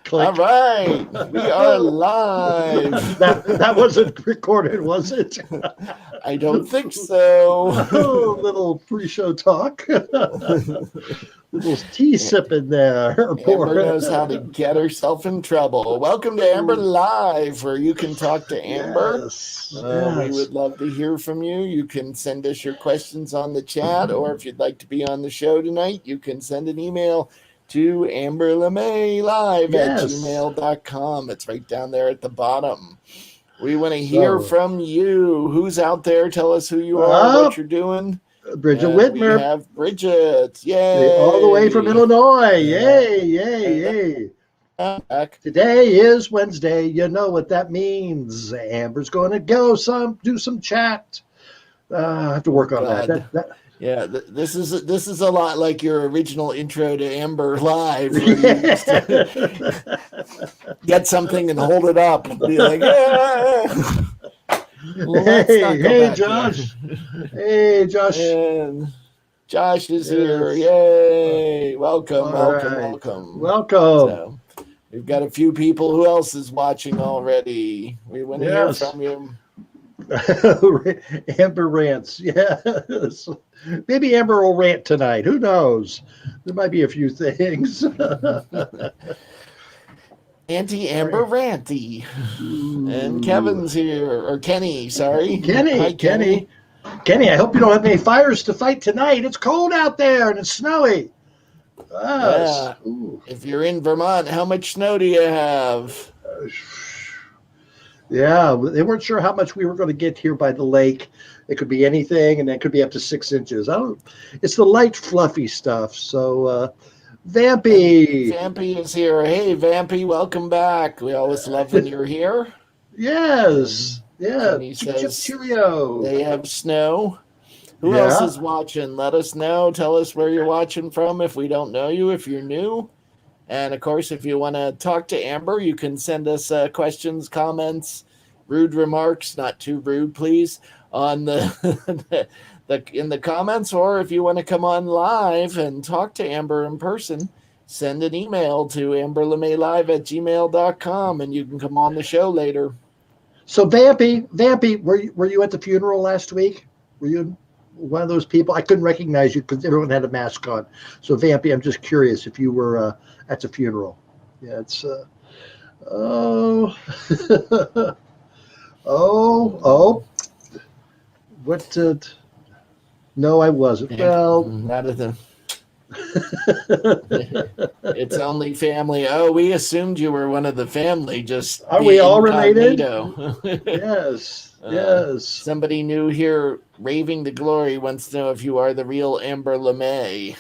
Click. All right, we are live. That wasn't recorded, was it? I don't think so. Oh, little pre-show talk. Little tea sipping there. Amber knows how to get herself in trouble. Welcome to Amber Live, where you can talk to Amber. Yes, We would love to hear from you. You can send us your questions on the chat, or if you'd like to be on the show tonight, you can send an email to Amber LeMay live at gmail.com. It's right down there at the bottom. We want to hear from you. Who's out there? Tell us who you are, what you're doing. Bridget Whitmer. We have Bridget. Yay. All the way from Illinois. Yay, yay, yay. Today is Wednesday. You know what that means. Amber's going to go do some chat. I have to work on that. Yeah, this is a lot like your original intro to Amber Live. Get something and hold it up and be like, yeah. Hey, Josh. Hey, Josh. And Josh is here. Yay. Welcome. So, we've got a few people. Who else is watching already? We want to hear from you. Amber rants. Yes. Maybe Amber will rant tonight. Who knows? There might be a few things. Anti-Amber Ranty. And Kevin's here. Or Kenny, sorry. Kenny. Hi, Kenny, I hope you don't have any fires to fight tonight. It's cold out there and it's snowy. Yeah. If you're in Vermont, how much snow do you have? Yeah, they weren't sure how much we were going to get here by the lake. It could be anything, and it could be up to 6 inches. It's the light, fluffy stuff. So, Vampy. Vampy is here. Hey, Vampy, welcome back. We always love when you're here. Yes. Yeah. And he says cheerio. They have snow. Who else is watching? Let us know. Tell us where you're watching from if we don't know you, if you're new. And, of course, if you want to talk to Amber, you can send us questions, comments, rude remarks, not too rude, please, on the in the comments. Or if you want to come on live and talk to Amber in person, send an email to amberlemaylive@gmail.com, and you can come on the show later. So, Vampy, were you at the funeral last week? Were you one of those people? I couldn't recognize you because everyone had a mask on. So, Vampy, I'm just curious if you were at the funeral. Yeah, it's what? No, I wasn't. Well, not at the. It's only family. Oh, we assumed you were one of the family. Just are we all related? Yes. Yes. Somebody new here, raving to glory, wants to know if you are the real Amber LeMay.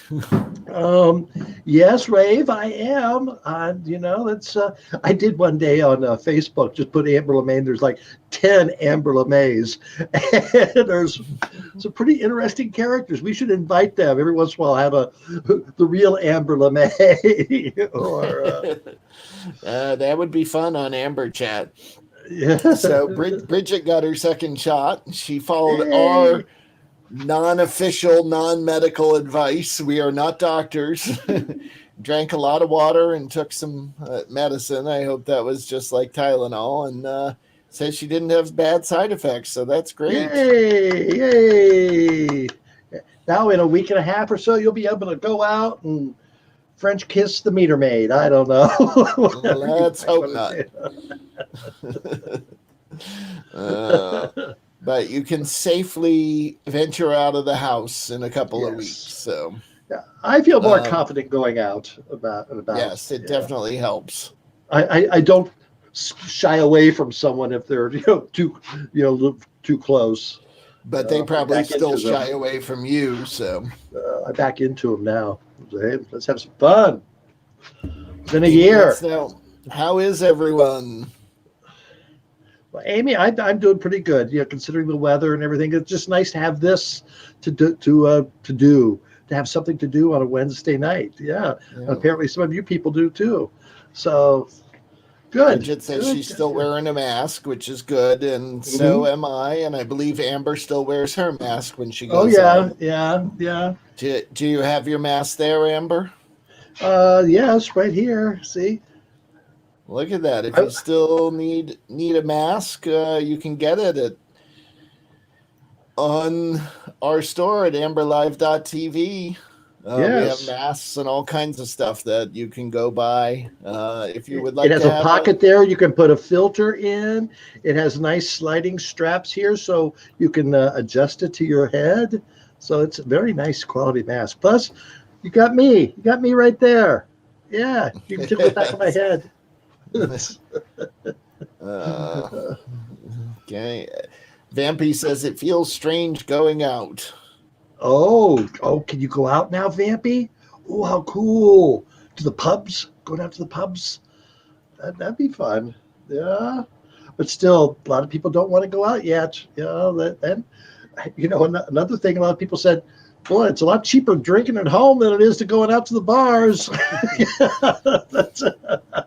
Yes, Rave, I am. That's I did one day on Facebook, just put Amber LeMay, and there's like 10 Amber LeMays, and there's some pretty interesting characters. We should invite them every once in a while. Have the real Amber LeMay, or that would be fun on Amber Chat. Yeah. So Bridget got her second shot. She followed our non-official, non-medical advice. We are not doctors. Drank a lot of water and took some medicine. I hope that was just like Tylenol. And says she didn't have bad side effects. So that's great. Yay! Now in a week and a half or so, you'll be able to go out and French kiss the meter maid. I don't know. Let's hope not. But you can safely venture out of the house in a couple of weeks. So yeah, I feel more confident going out about. Yes, it definitely helps. I don't shy away from someone if they're too close. But they probably still shy away from you. So I back into them now. Hey, let's have some fun. It's been a year. So, how is everyone? Well, Amy, I'm doing pretty good. Considering the weather and everything, it's just nice to have this to have something to do on a Wednesday night. Yeah. And apparently some of you people do too. So good. Bridget says she's still wearing a mask, which is good, and so am I. And I believe Amber still wears her mask when she goes out. Yeah. Do you have your mask there, Amber? Yes, right here. See, Look at that. If you still need a mask, you can get it on our store at amberlive.tv. We have masks and all kinds of stuff that you can go buy. If you would like it has to a pocket there. You can put a filter in. It has nice sliding straps here, so you can adjust it to your head. So it's a very nice quality mask. Plus, you got me. You got me right there. Yeah, you can tickle the back of my head. Okay. Vampy says it feels strange going out. Oh, can you go out now, Vampy? Oh, how cool. To the pubs? Going out to the pubs? That'd be fun. Yeah. But still, a lot of people don't want to go out yet. Then, another thing a lot of people said, boy, it's a lot cheaper drinking at home than it is to going out to the bars.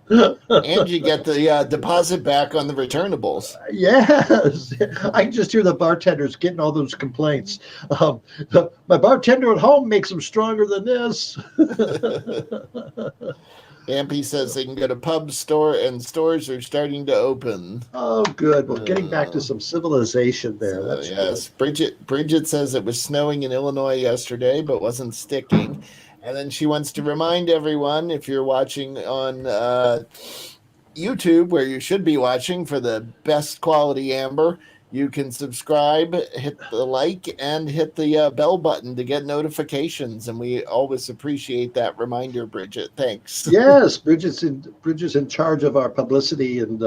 And you get the deposit back on the returnables. Yes. I can just hear the bartenders getting all those complaints. My bartender at home makes them stronger than this. Ampy says they can go to pubs, store, and stores are starting to open. Oh, good. Well, getting back to some civilization there. That's yes. Good. Bridget says it was snowing in Illinois yesterday, but wasn't sticking. And then she wants to remind everyone, if you're watching on YouTube, where you should be watching for the best quality Amber, you can subscribe, hit the like, and hit the bell button to get notifications. And we always appreciate that reminder, Bridget. Thanks. Yes, Bridget's in charge of our publicity and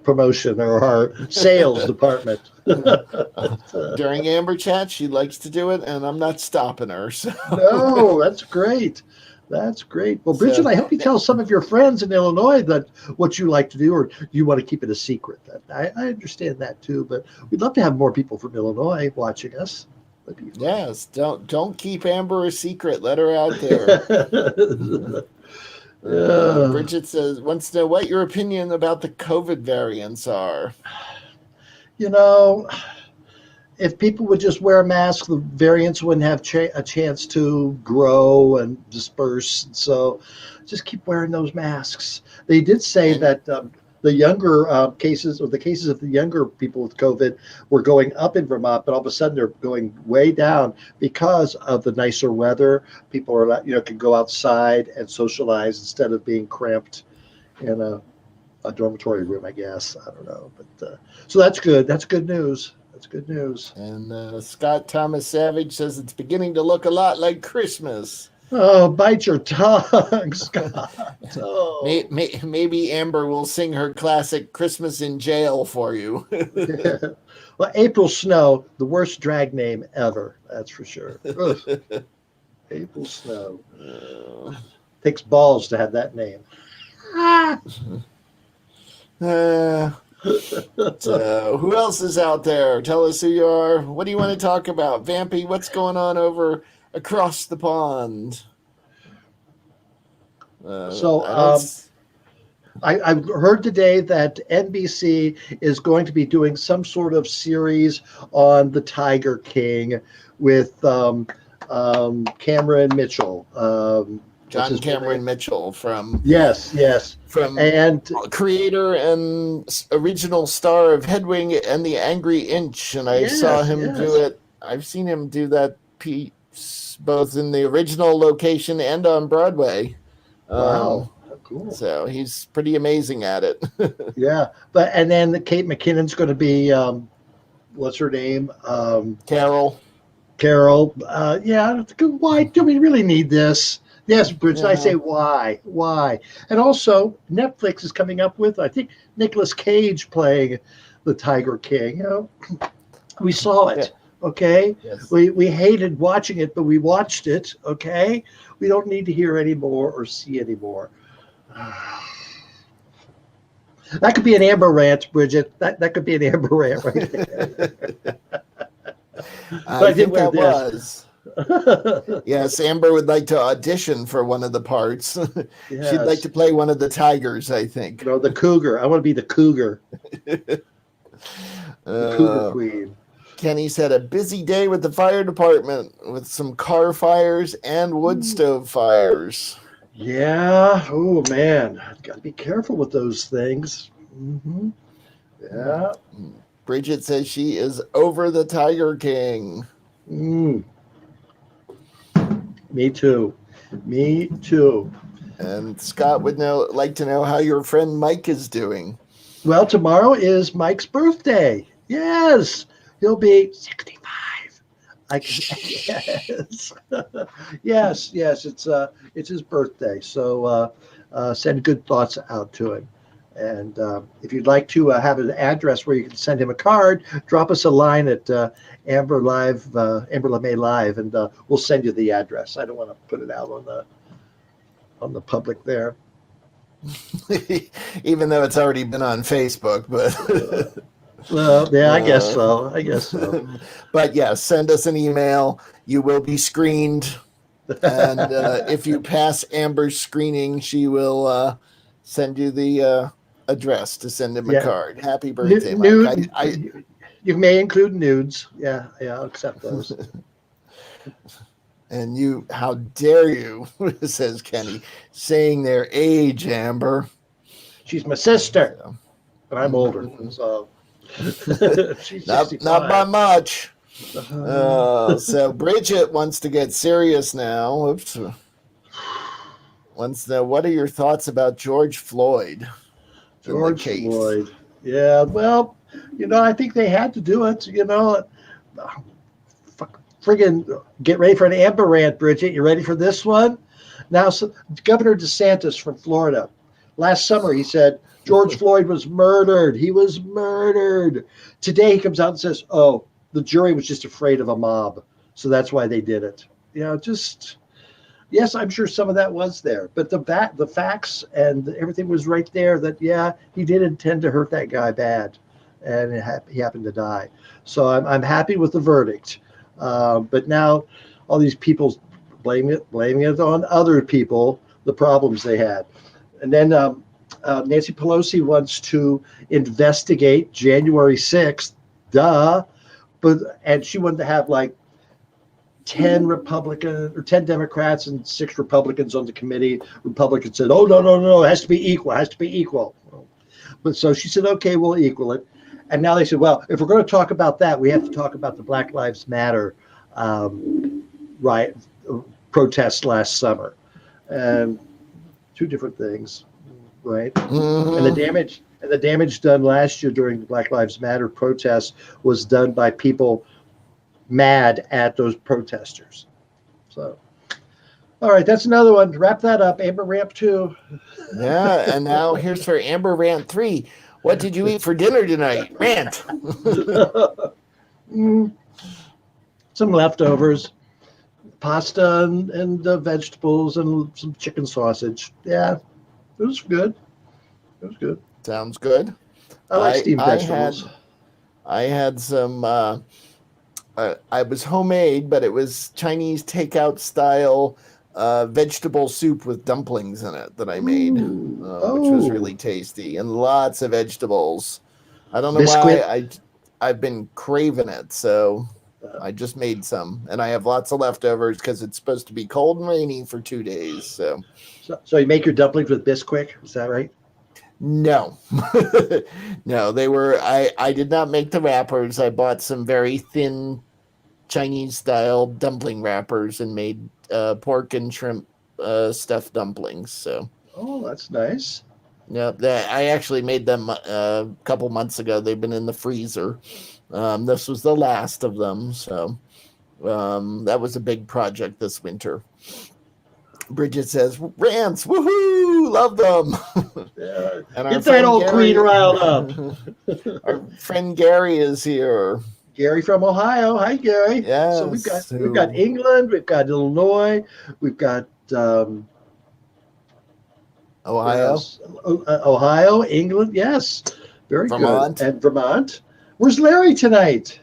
promotion, or our sales department. During Amber Chat, she likes to do it, and I'm not stopping her. So. No, that's great. That's great. Well, Bridget, I hope you tell some of your friends in Illinois that what you like to do, or you want to keep it a secret. I understand that too, but we'd love to have more people from Illinois watching us. Yes, don't keep Amber a secret. Let her out there. Bridget wants to know what your opinion about the COVID variants are. If people would just wear masks, the variants wouldn't have a chance to grow and disperse. So just keep wearing those masks. They did say that the younger cases, or the cases of the younger people with COVID, were going up in Vermont, but all of a sudden they're going way down because of the nicer weather. People are, can go outside and socialize instead of being cramped in a dormitory room, I guess. I don't know. But so that's good. That's good news. That's good news. And Scott Thomas Savage says it's beginning to look a lot like Christmas. Oh, bite your tongue, Scott. Oh. Maybe Amber will sing her classic Christmas in Jail for you. Yeah. Well, April Snow, the worst drag name ever. That's for sure. April Snow. Takes balls to have that name. So who else is out there? Tell us who you are. What do you want to talk about? Vampy, what's going on over across the pond? I heard today that NBC is going to be doing some sort of series on the Tiger King with Cameron Mitchell. John Cameron Mitchell from and creator and original star of Hedwig and the Angry Inch, and I saw him do it. I've seen him do that piece both in the original location and on Broadway. Wow, cool! So he's pretty amazing at it. Yeah, and then Kate McKinnon's going to be what's her name? Carol. Why do we really need this? Yes, Bridget, I say why? And also, Netflix is coming up with, I think, Nicolas Cage playing the Tiger King. We saw it, okay? Yes. We hated watching it, but we watched it, okay? We don't need to hear any more or see any more. That could be an Amber rant, Bridget. That could be an Amber rant right there. I think that was. Yes, Amber would like to audition for one of the parts. Yes. She'd like to play one of the tigers, I think. No, the cougar. I want to be the cougar. The cougar queen. Kenny's had a busy day with the fire department with some car fires and wood stove fires. Yeah. Oh man, got to be careful with those things. Hmm. Yeah. Bridget says she is over the Tiger King. Mm. Me too. Me too. And Scott would like to know how your friend Mike is doing. Well, tomorrow is Mike's birthday. Yes, he'll be 65. Yes, yes. It's his birthday, so send good thoughts out to him. And if you'd like to have an address where you can send him a card, drop us a line at Amber LeMay Live, and we'll send you the address. I don't want to put it out on the public there. Even though it's already been on Facebook, but Well, yeah, I guess so. I guess so. But yeah, send us an email. You will be screened, and if you pass Amber's screening, she will send you the address to send him a card. Happy birthday, Mike! You may include nudes. Yeah, I'll accept those. And you, how dare you, says Kenny, saying their age, Amber. She's my sister, but I'm older, so she's not by much. So Bridget wants to get serious now. Oops. What are your thoughts about George Floyd? George Floyd. Yeah, well, I think they had to do it. Friggin' get ready for an Amber rant, Bridget. You ready for this one? Now, Governor DeSantis from Florida, last summer he said George Floyd was murdered. He was murdered. Today he comes out and says, "Oh, the jury was just afraid of a mob, so that's why they did it." Yes, I'm sure some of that was there, but the facts and everything was right there. That he did intend to hurt that guy bad, and he happened to die. So I'm happy with the verdict. But now all these people blaming it on other people, the problems they had. And then Nancy Pelosi wants to investigate January 6th, and she wanted to have like 10 Democrats and 6 Republicans on the committee. Republicans said, "Oh, no, it has to be equal. But so she said, "Okay, we'll equal it." And now they said, "Well, if we're going to talk about that, we have to talk about the Black Lives Matter protest last summer." And 2 different things, right? Mm-hmm. And the damage done last year during the Black Lives Matter protests was done by people mad at those protesters. So, all right, that's another one. Wrap that up. Amber Rant 2. Yeah, and now here's for Amber Rant 3. What did you eat for dinner tonight? Rant. Some leftovers, pasta and vegetables and some chicken sausage. Yeah, it was good. Sounds good. I like steamed vegetables. I had some. I was homemade, but it was Chinese takeout style vegetable soup with dumplings in it that I made, which was really tasty, and lots of vegetables. I don't know why I've been craving it, so I just made some, and I have lots of leftovers because it's supposed to be cold and rainy for 2 days. So you make your dumplings with Bisquick, is that right? No, no, they were. I did not make the wrappers. I bought some very thin Chinese style dumpling wrappers and made pork and shrimp stuffed dumplings. So, oh, that's nice. Yeah, I actually made them a couple months ago. They've been in the freezer. This was the last of them, so that was a big project this winter. Bridget says, "Rants, woohoo! Love them." Yeah. And get that old queen riled up. Our friend Gary is here. Gary from Ohio. Hi, Gary. Yes. So we've got England, we've got Illinois, we've got Ohio. Ohio, England. Yes, very Vermont. Good. And Vermont. Where's Larry tonight?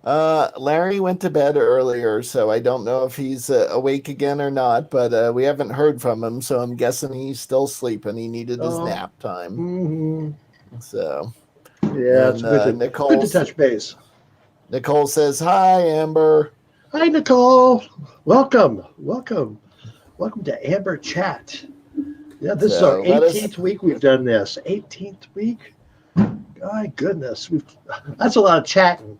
Larry went to bed earlier, so I don't know if he's awake again or not, but we haven't heard from him, so I'm guessing he's still sleeping. He needed his nap time. Mm-hmm. So, yeah, it's good to touch base. Nicole says, "Hi, Amber." Hi, Nicole. Welcome. Welcome to Amber Chat. Yeah, this is our So let us 18th week we've done this. 18th week? My goodness. That's a lot of chatting.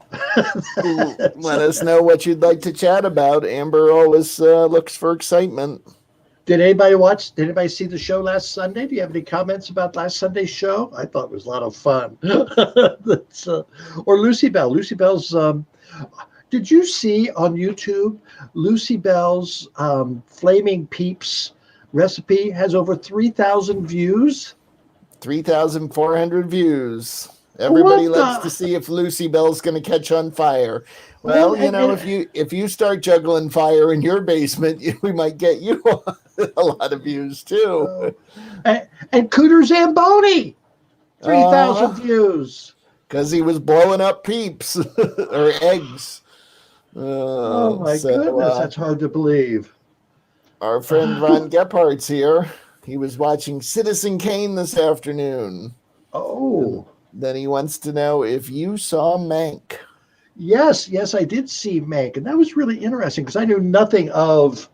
let us know what you'd like to chat about. Amber always looks for excitement. Did anybody see the show last Sunday? Do you have any comments about last Sunday's show? I thought it was a lot of fun. Or Lucy Bell. Lucy Bell's, did you see on YouTube, Lucy Bell's Flaming Peeps recipe has over 3,000 views? 3,400 views. Everybody likes to see if Lucy Bell's going to catch on fire. Well, if you start juggling fire in your basement, we might get you a lot of views too. And Cooter Zamboni, 3,000 views. Because he was blowing up peeps or eggs. Oh my goodness, that's hard to believe. Our friend Ron Gephardt's here. He was watching Citizen Kane this afternoon. Oh. Then he wants to know if you saw Mank. Yes, I did see Mank, and that was really interesting because I knew nothing of,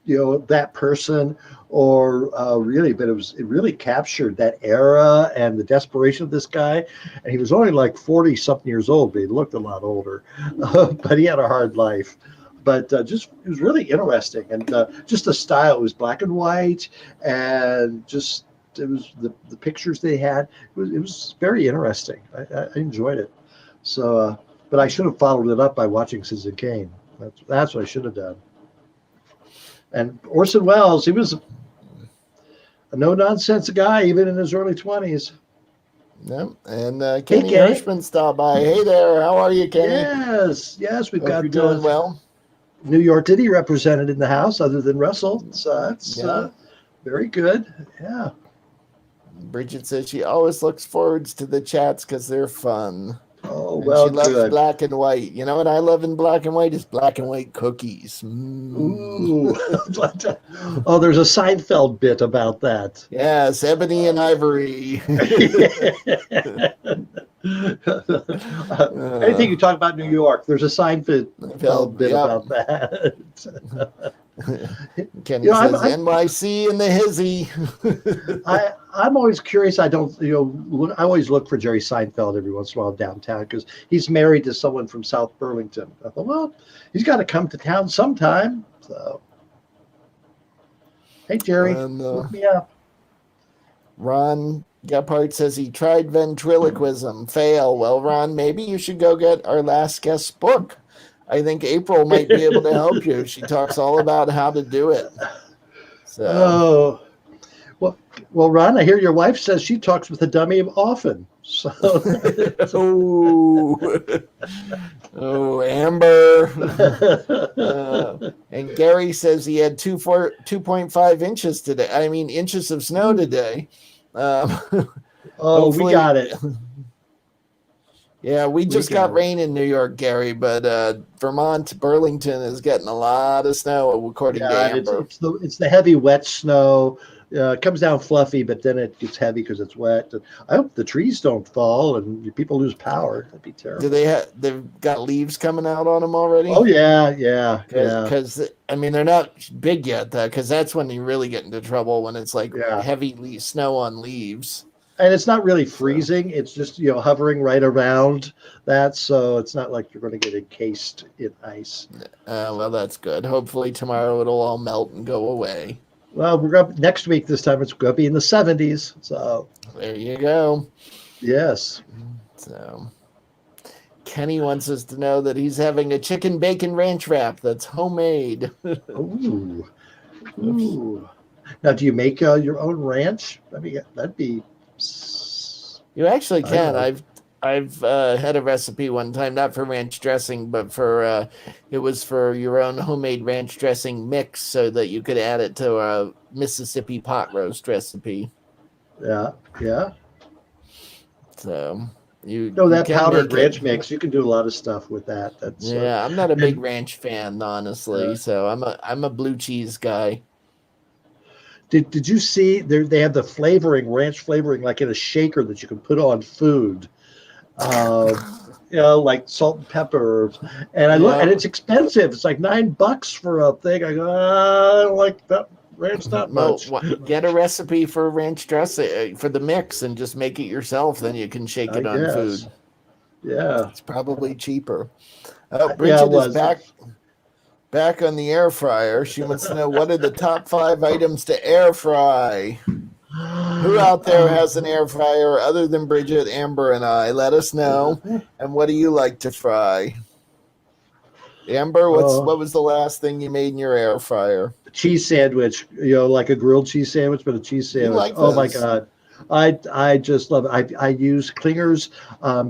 that person or really, but it really captured that era and the desperation of this guy. And he was only like 40-something years old, but he looked a lot older. But he had a hard life. But it was really interesting, and just the style. It was black and white, and it was the pictures they had. It was very interesting. I enjoyed it. So, but I should have followed it up by watching Citizen Kane. That's what I should have done. And Orson Welles, he was a no-nonsense guy, even in his early 20s. Yep. And Kenny Hirschman stopped by. Hey there, how are you, Kenny? Yes, we've got. You're doing well. New York City represented in the house, other than Russell. So that's very good. Yeah. Bridget says she always looks forward to the chats because they're fun. Oh, well, she loves black and white. You know what I love in black and white is black and white cookies. Ooh. Oh, there's a Seinfeld bit about that. Yes, ebony and ivory. Anything you talk about New York, there's a Seinfeld bit about that. Kenny says NYC and the hizzy. I'm always curious. I don't, I always look for Jerry Seinfeld every once in a while downtown because he's married to someone from South Burlington. I thought, well, he's got to come to town sometime. So, hey, Jerry, look me up. Ron Gephardt says he tried ventriloquism, fail. Well, Ron, maybe you should go get our last guest's book. I think April might be able to help you. She talks all about how to do it. So. Well, Ron, I hear your wife says she talks with a dummy often. So. Amber. And Gary says he had 2.5 inches today. I mean, inches of snow today. We got it. Yeah, we just got rain in New York, Gary, but Vermont, Burlington is getting a lot of snow, according to Amber. It's the heavy, wet snow. It comes down fluffy, but then it gets heavy because it's wet. I hope the trees don't fall and people lose power. That'd be terrible. They've got leaves coming out on them already? Oh, yeah. Because, I mean, they're not big yet, because that's when you really get into trouble, when it's like heavy snow on leaves. And it's not really freezing. It's just, hovering right around that. So it's not like you're going to get encased in ice. Well, that's good. Hopefully tomorrow it'll all melt and go away. Well, we're up next week. This time it's going to be in the 70s. So there you go. Yes. So Kenny wants us to know that he's having a chicken bacon ranch wrap that's homemade. Ooh. Now, do you make your own ranch? I mean, that'd be. You actually can. I've had a recipe one time, not for ranch dressing, but for it was for your own homemade ranch dressing mix, so that you could add it to a Mississippi pot roast recipe. Yeah. So that powdered ranch mix, you can do a lot of stuff with that. I'm not a big ranch fan, honestly. So I'm a blue cheese guy. Did you see they have the flavoring, ranch flavoring, like in a shaker that you can put on food? like salt and pepper. And I look, Yeah. and it's expensive. It's like $9 for a thing. I go, I don't like that ranch that Well, much. get a recipe for ranch dressing for the mix and just make it yourself. Then you can shake I it on guess. food. Yeah. It's probably cheaper. Oh, Yeah, it Bridget is was. back on the air fryer. She wants to know what are the top 5 items to air fry. Who out there has an air fryer other than Bridget, Amber, and I? Let us know. And what do you like to fry? Amber, Oh, what was the last thing you made in your air fryer? cheese sandwich, like a grilled cheese sandwich, but a cheese You sandwich. like Oh my those? God. I just love it. I use Klinger's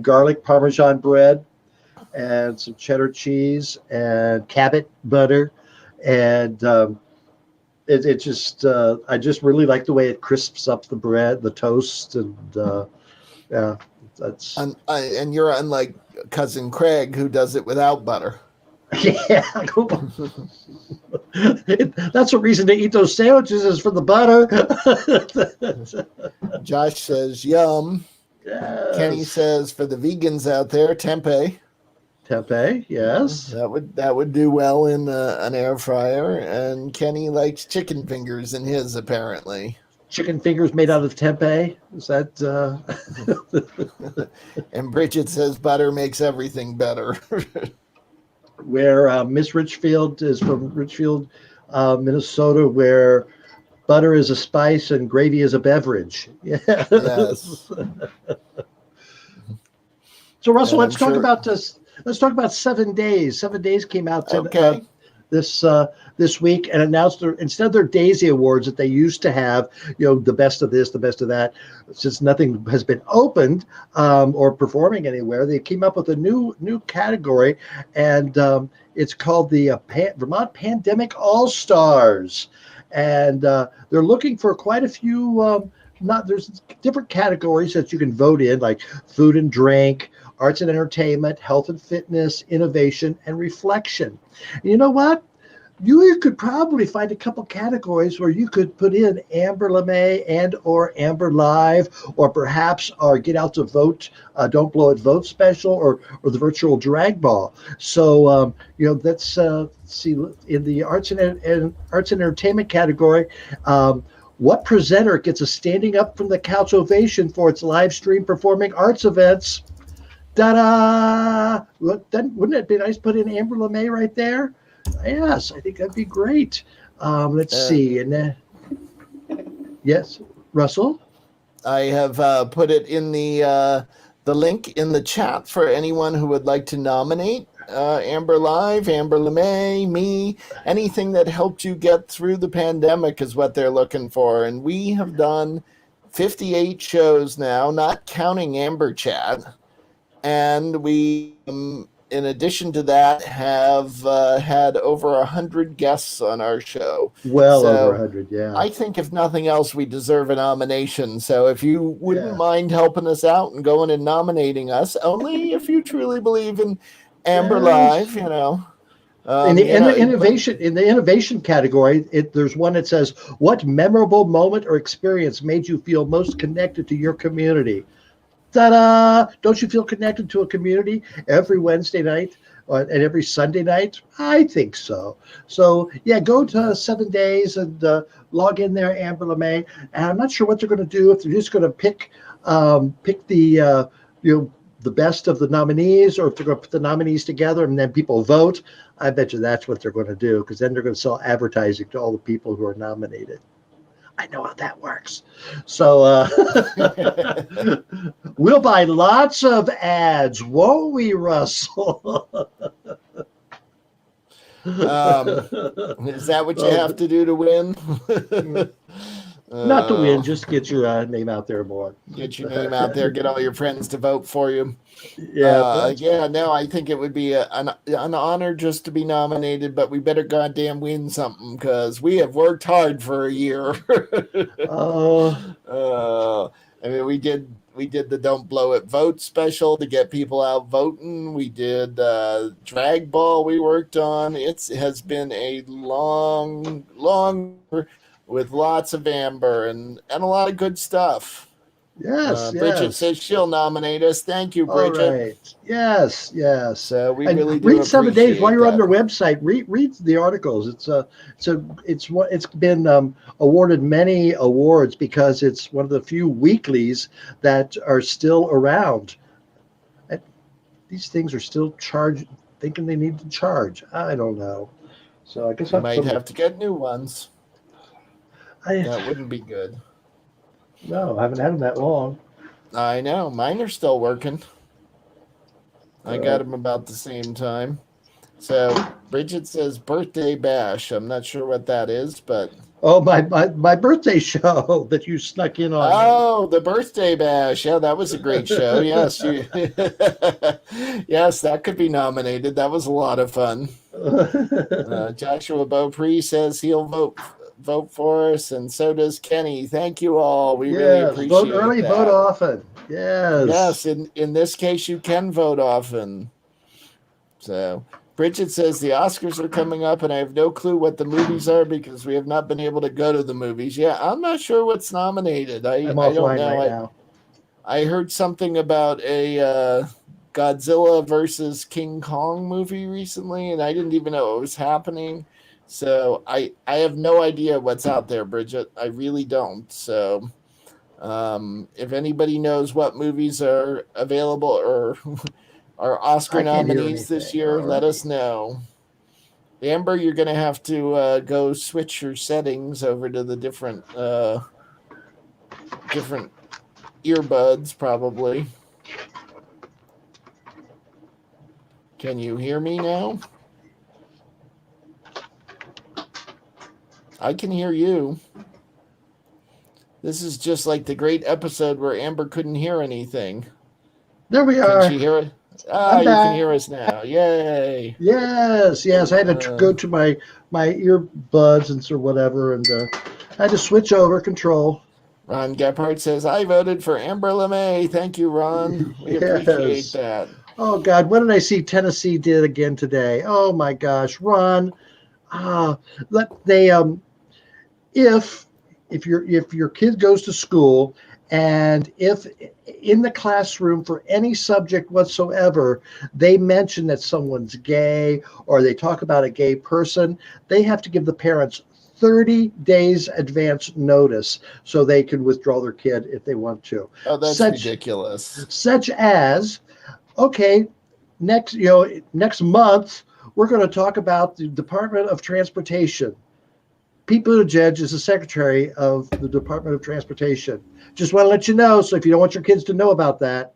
garlic Parmesan bread and some cheddar cheese and Cabot butter. And it just, I just really like the way it crisps up the bread, the toast. And yeah, that's, And you're unlike cousin Craig, who does it without butter. yeah. That's a reason to eat those sandwiches is for the butter. Josh says, yum. Kenny Yes. says, for the vegans out there, tempeh. Tempeh, yes. That would do well in an air fryer. And Kenny likes chicken fingers in his, apparently. Chicken fingers made out of tempeh. Is that And Bridget says butter makes everything better. where Miss Richfield is from Richfield, Minnesota, where butter is a spice and gravy is a beverage. Yeah. Yes. So Russell, And I'm let's talk sure. about this. Let's talk about 7 Days. 7 Days came out Okay. this this week and announced instead of their Daisy Awards that they used to have, the best of this, the best of that. Since nothing has been opened or performing anywhere, they came up with a new category, and it's called the Vermont Pandemic All Stars, and they're looking for quite a few. Not There's different categories that you can vote in, like food and drink, arts and entertainment, health and fitness, innovation, and reflection. You know what? You could probably find a couple categories where you could put in Amber LeMay and or Amber Live, or perhaps our Get Out to Vote, Don't Blow It Vote special, or the virtual drag ball. So let's see in the arts and arts and entertainment category. What presenter gets a standing up from the couch ovation for its live stream performing arts events? Ta-da! Wouldn't it be nice to put in Amber LeMay right there? Yes, I think that'd be great. Let's see. And yes, Russell? I have put it in the link in the chat for anyone who would like to nominate Amber Live, Amber LeMay, me. Anything that helped you get through the pandemic is what they're looking for. And we have done 58 shows now, not counting Amber Chat. And we, in addition to that, have had over 100 guests on our show. Well over So 100, yeah. I think if nothing else, we deserve a nomination. So if you wouldn't mind helping us out and going and nominating us, only if you truly believe in Amber Live, In the innovation category, there's one that says, "What memorable moment or experience made you feel most connected to your community?" Ta-da! Don't you feel connected to a community every Wednesday night and every Sunday night? I think so. So yeah, go to 7 Days and log in there, Amber LeMay. And I'm not sure what they're going to do, if they're just going to pick the the best of the nominees, or if they're going to put the nominees together and then people vote. I bet you that's what they're going to do, because then they're going to sell advertising to all the people who are nominated. I know how that works. So we'll buy lots of ads, won't we, Russell? Is that what you have to do to win? Not to win, just get your name out there more. Get your name out there, get all your friends to vote for you. Yeah. I think it would be an honor just to be nominated, but we better goddamn win something, because we have worked hard for a year. I mean, we did the Don't Blow It Vote special to get people out voting. We did drag ball we worked on. It has been a long with lots of Amber and a lot of good stuff. Yes, Bridget yes. says she'll nominate us. Thank you, All Bridget. right. Yes, yes. So we And really do read 7 Days while appreciate you're on that. their website. Read the articles. It's been awarded many awards because it's one of the few weeklies that are still around. And these things are still thinking they need to charge. I don't know. So I guess You I'll have might to. have to get new ones. I That wouldn't be good. no, I haven't had them that long. I know. Mine are still working. I got Uh, them about the same time. So Bridget says birthday bash. I'm not sure what that is, but oh, my birthday show that you snuck in on me. oh, the birthday bash. Yeah, that was a great show. Yes, you yes, that could be nominated. That was a lot of fun. Joshua Beaupre says he'll vote for us, and so does Kenny. Thank you all. We really Yes, vote appreciate early, vote that. often. Yes. Yes, in this case, you can vote often. So Bridget says the Oscars are coming up, and I have no clue what the movies are because we have not been able to go to the movies. Yeah, I'm not sure what's nominated. I'm I don't offline know. right now. I heard something about a Godzilla versus King Kong movie recently, and I didn't even know it was happening. So I have no idea what's out there, Bridget. I really don't. So if anybody knows what movies are available or are Oscar I can't hear nominees this anything. year, All let us right. know. Amber, you're going to have to go switch your settings over to the different earbuds, probably. Can you hear me now? I can hear you. This is just like the great episode where Amber couldn't hear anything. There we Can are. she hear it? Ah, I'm you can back. hear us now. Yay. Yes, yes. I had to Uh, go to my earbuds and so whatever, and I had to switch over control. Ron Gephardt says, I voted for Amber LeMay. Thank you, Ron. We appreciate Yes. that. Oh God, what did I see Tennessee did again today? Oh my gosh, Ron. Ah, let they if if your kid goes to school and if in the classroom for any subject whatsoever they mention that someone's gay or they talk about a gay person, they have to give the parents 30 days advance notice so they can withdraw their kid if they want to. Oh, that's such ridiculous. such as, okay, next month we're going to talk about the Department of Transportation. Pete Buttigieg is the secretary of the Department of Transportation. Just want to let you know. So if you don't want your kids to know about that,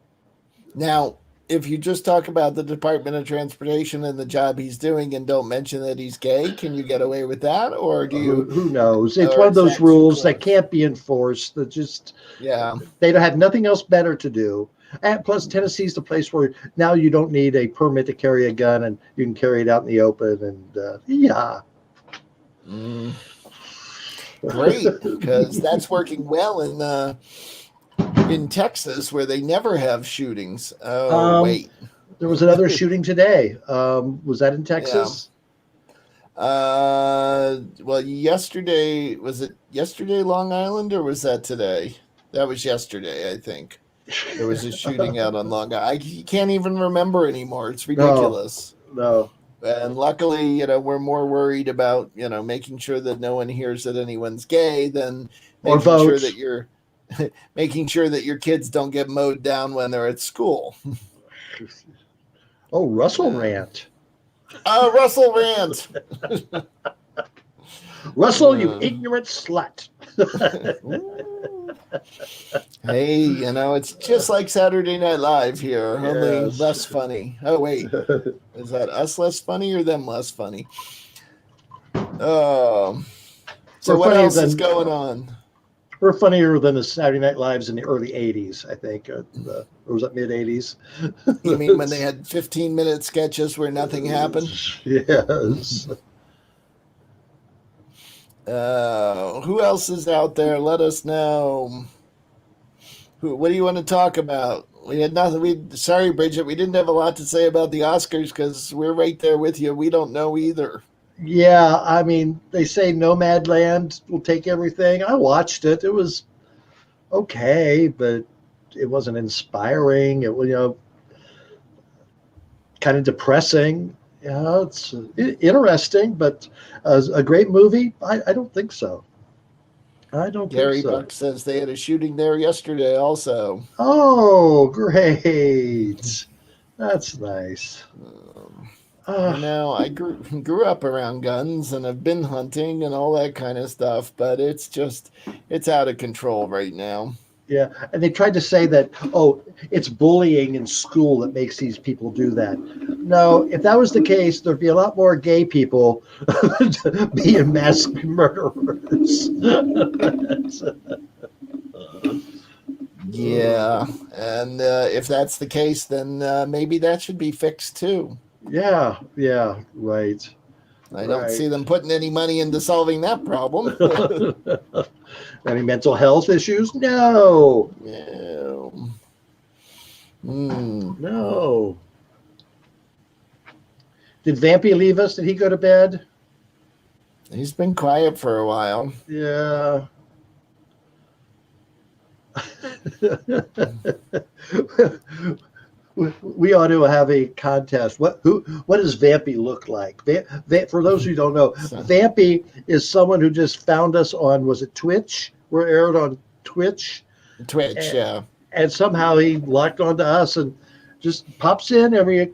Now, if you just talk about the Department of Transportation and the job he's doing and don't mention that he's gay, can you get away with that? Or do you, who knows? It's or one of is those that too rules that close? can't be enforced. That just Yeah. they don't have nothing else better to do. And plus, Tennessee's the place where now you don't need a permit to carry a gun and you can carry it out in the open. And yeah. Mm, great, because that's working well in Texas where they never have shootings. Oh, Um, wait. there was another shooting today. Was that in Yeah. Texas? Well, yesterday, was it yesterday, Long Island, or was that today? That was yesterday, I think. There was a shooting out on Long Island. I can't even remember anymore. It's No, ridiculous. no. And luckily, we're more worried about, making sure that no one hears that anyone's gay than Or making sure votes. that you're making sure that your kids don't get mowed down when they're at school. Oh, Russell Uh, rant. Russell Rand. Russell, you Uh, ignorant slut. hey, it's just like Saturday Night Live here, only Yes. less funny. Oh, wait. Is that us less funny or them less funny? Um, so we're what funnier else is than going on? we're funnier than the Saturday Night Lives in the early '80s. I think, or was it mid '80s? You mean when they had 15-minute sketches where nothing happened? Yes. Who else is out there? Let us know. What do you want to talk about? We had nothing. Sorry, Bridget, we didn't have a lot to say about the Oscars because we're right there with you. We don't know either. Yeah, I mean, they say Nomadland will take everything. I watched it. It was okay, but it wasn't inspiring. It was, kind of depressing. It's interesting, but a great movie. I don't think so. I don't Gary think so. Buck says they had a shooting there yesterday also. Oh, great. That's nice. I grew up around guns and have been hunting and all that kind of stuff, but it's out of control right now. Yeah, and they tried to say that, it's bullying in school that makes these people do that. No, if that was the case, there'd be a lot more gay people being mass murderers. Yeah, and if that's the case, then maybe that should be fixed too. Yeah, right. I don't see them putting any money into solving that problem. Any mental health issues? No. No. Did Vampy leave us? Did he go to bed? He's been quiet for a while. Yeah. We ought to have a contest. What does Vampy look like? For those who don't know, Vampy is someone who just found us on, was it Twitch? We're aired on Twitch. Yeah. And somehow he locked onto us and just pops in every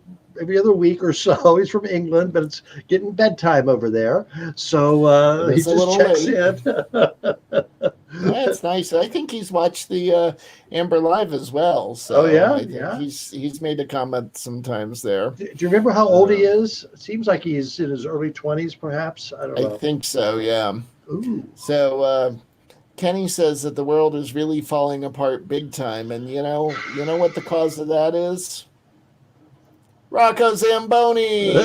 other week or so. He's from England, but it's getting bedtime over there. So he just checks in. That's nice. I think he's watched the Amber Live as well. So I think he's made a comment sometimes there. Do you remember how old he is? It seems like he's in his early 20s, perhaps. I don't know. I think so, yeah. Ooh. So Kenny says that the world is really falling apart big time. And you know what the cause of that is? Rocco Zamboni. I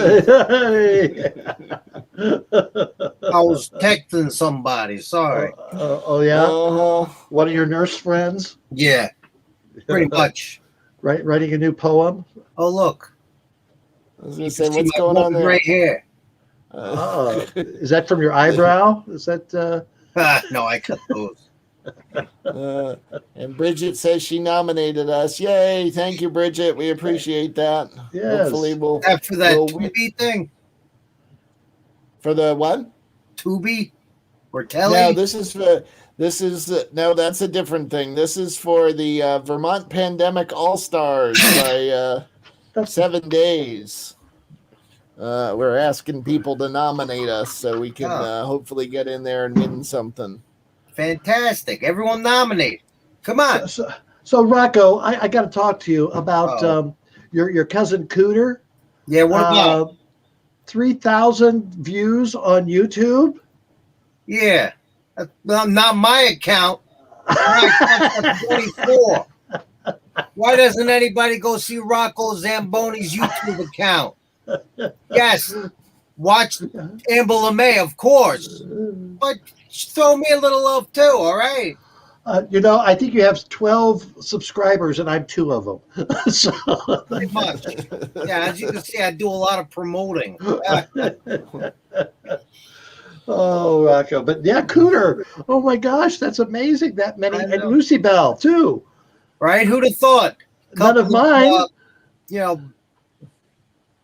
was texting somebody. Sorry. Yeah. One of your nurse friends. Yeah, pretty much. Writing a new poem. Oh, look. I was going to say, what's going on there? Right here. Is that from your eyebrow? Is that? No, I cut those. And Bridget says she nominated us. Yay! Thank you, Bridget. We appreciate that. Yes. Hopefully we'll after that Tubi thing. For the what? Tubi or Telly? No, no, that's a different thing. This is for the Vermont Pandemic All Stars by 7 Days. We're asking people to nominate us so we can hopefully get in there and win something. Fantastic. Everyone nominate. Come on. So Rocco, I got to talk to you about your cousin Cooter. Yeah, what about? 3,000 views on YouTube? Yeah. Not my account. My 24. Why doesn't anybody go see Rocco Zamboni's YouTube account? Yes. Watch Amber LeMay, of course. But throw me a little love too, all right? I think you have 12 subscribers, and I'm 2 of them. So. Pretty much. Yeah, as you can see, I do a lot of promoting. Oh, Rocco. But yeah, Cooter. Oh, my gosh, that's amazing. That many. And Lucy Bell, too. Right? Who'd have thought? None of mine.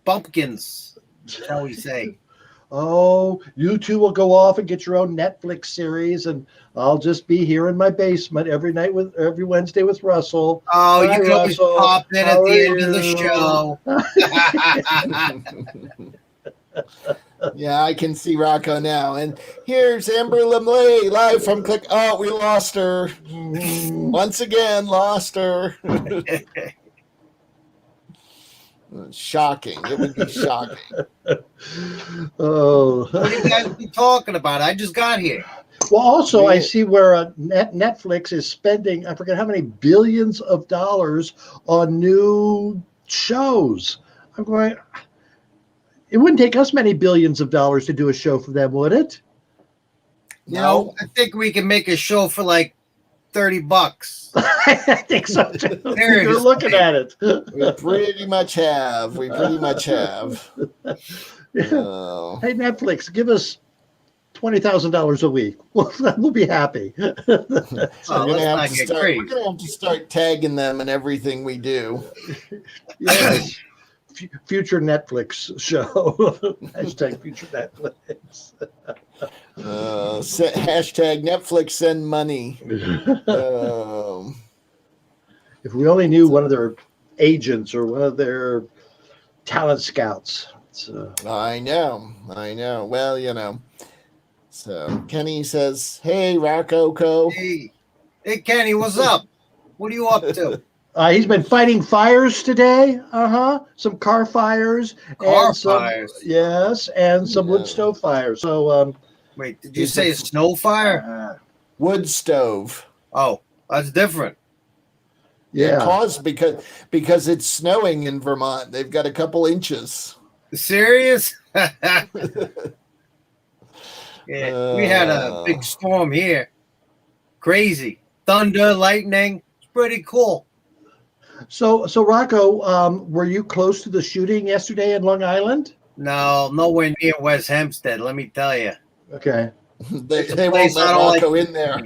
Bumpkins, shall we say. Oh, you two will go off and get your own Netflix series, and I'll just be here in my basement every Wednesday with Russell. Oh, you can always pop in at the end of the show. Yeah, I can see Rocco now. And here's Amber LeMay live from Click. Oh, we lost her. Once again, lost her. Shocking. It would be shocking. Oh. What are you guys be talking about? I just got here. Well, also, I see where Netflix is spending, I forget how many billions of dollars on new shows. I'm going, it wouldn't take us many billions of dollars to do a show for them, would it? No, I think we can make a show for like $30. I think so too. You're looking at it. We pretty much have. Hey, Netflix, give us $20,000 a week. We'll be happy. So we're gonna have to start tagging them in everything we do. Yes. Future Netflix show. Hashtag future Netflix. Hashtag Netflix send money. If we only knew one of their agents or one of their talent scouts. I know. Well, So Kenny says, "Hey, Rocco Co." Hey, Kenny, what's up? What are you up to? He's been fighting fires today. Some car fires. Yes, and some wood stove fires. So, wait, did you say a snow fire? Wood stove. Oh, that's different. Yeah, caused because it's snowing in Vermont. They've got a couple inches. Serious? Yeah, we had a big storm here. Crazy thunder, lightning. It's pretty cool. So Rocco, were you close to the shooting yesterday in Long Island? No, nowhere near West Hempstead. Let me tell you. Okay. They won't let Rocco in there.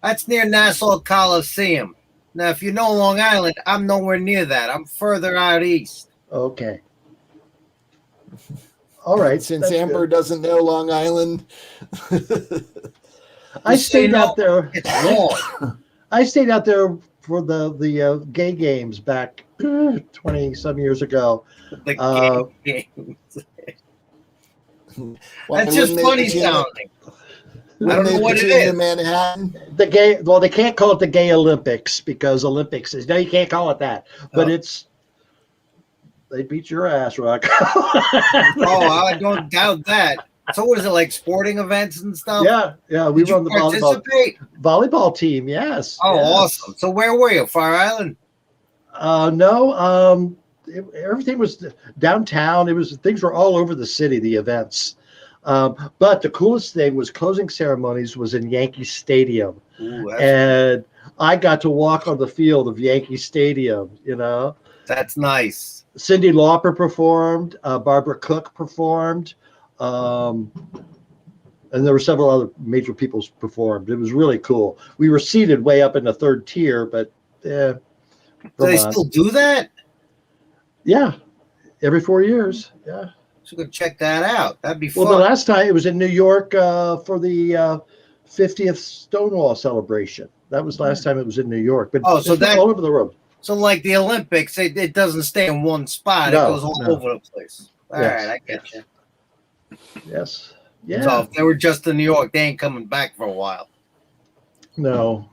That's near Nassau Coliseum. Now, if you know Long Island, I'm nowhere near that. I'm further out east. Okay. All right. Since Amber doesn't know Long Island, I stayed out there. It's warm. I stayed out there for the gay games back 20-some years ago. The gay games. That's just funny sounding. I don't know what it is. Manhattan. The gay. Well, they can't call it the Gay Olympics because Olympics is. No, you can't call it that. But it's. They beat your ass, Rock. I don't doubt that. So, what is it like? Sporting events and stuff? Yeah. We run the volleyball team. Yes. Oh, yes. Awesome. So, where were you? Fire Island? No. Everything was downtown. Things were all over the city. The events. But the coolest thing was closing ceremonies was in Yankee Stadium. Ooh, and I got to walk on the field of Yankee Stadium, That's nice. Cyndi Lauper performed, Barbara Cook performed, and there were several other major people performed. It was really cool. We were seated way up in the third tier, but do they still do that? Yeah, every 4 years, yeah. So go check that out. That'd be fun. Well, the last time it was in New York for the 50th Stonewall celebration. That was last time it was in New York. But so that all over the world. So like the Olympics, it doesn't stay in one spot. No, it goes all over the place. All right, I get you. Yes. Yeah. So if they were just in New York, they ain't coming back for a while. No.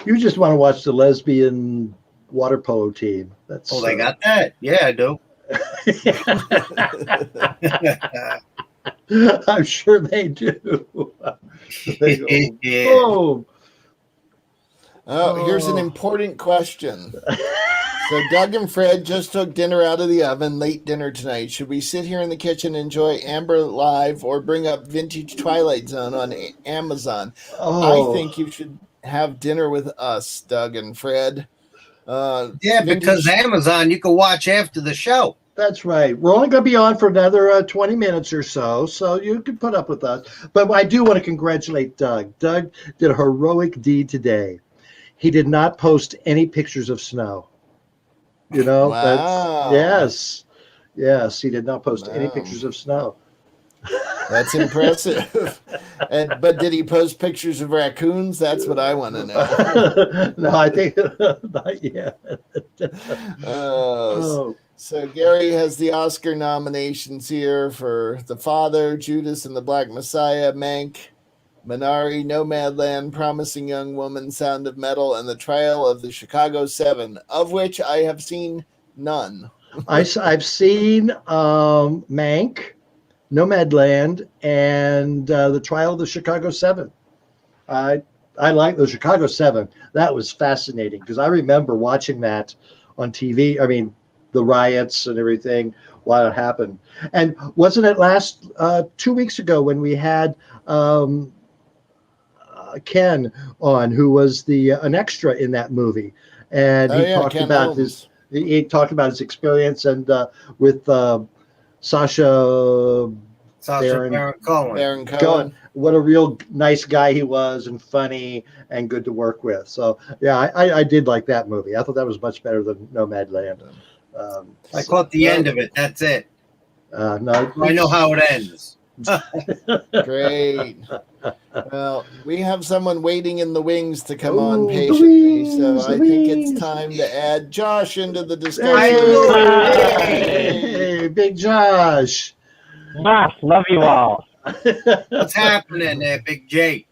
You just want to watch the lesbian water polo team. They got that? Yeah, I do. I'm sure they do. They go, Yeah. Here's an important question. So Doug and Fred just took dinner out of the oven, late dinner tonight. Should we sit here in the kitchen and enjoy Amber live or bring up Vintage Twilight Zone on Amazon? I think you should have dinner with us, Doug and Fred. Because Amazon, you can watch after the show. That's right. We're only going to be on for another 20 minutes or so you can put up with us. But I do want to congratulate Doug. Doug did a heroic deed today. He did not post any pictures of snow. Wow. Yes, he did not post any pictures of snow. That's impressive. But did he post pictures of raccoons? That's what I want to know. No, I think not yet. So Gary has the Oscar nominations here for The Father, Judas and the Black Messiah, Mank, Minari, Nomadland, Promising Young Woman, Sound of Metal, and The Trial of the Chicago 7, of which I have seen none. I've seen Mank, Nomadland, and The Trial of the Chicago 7. I like the Chicago 7. That was fascinating because I remember watching that on TV. I mean, the riots and everything while it happened. And wasn't it last 2 weeks ago when we had Ken on, who was an extra in that movie, and he talked about his experience and with Sasha Sacha Baron Cohen. Baron Cohen. Cohen. What a real nice guy he was, and funny and good to work with. So yeah, I did like that movie. I thought that was much better than Nomadland. I caught the end of it. That's it. No, I know how it ends. Great. Well, we have someone waiting in the wings to come on Ooh, patiently, the so wings, I the think wings. it's time to add Josh into the discussion. Hey, Big Josh. Love you all. What's happening there, Big J?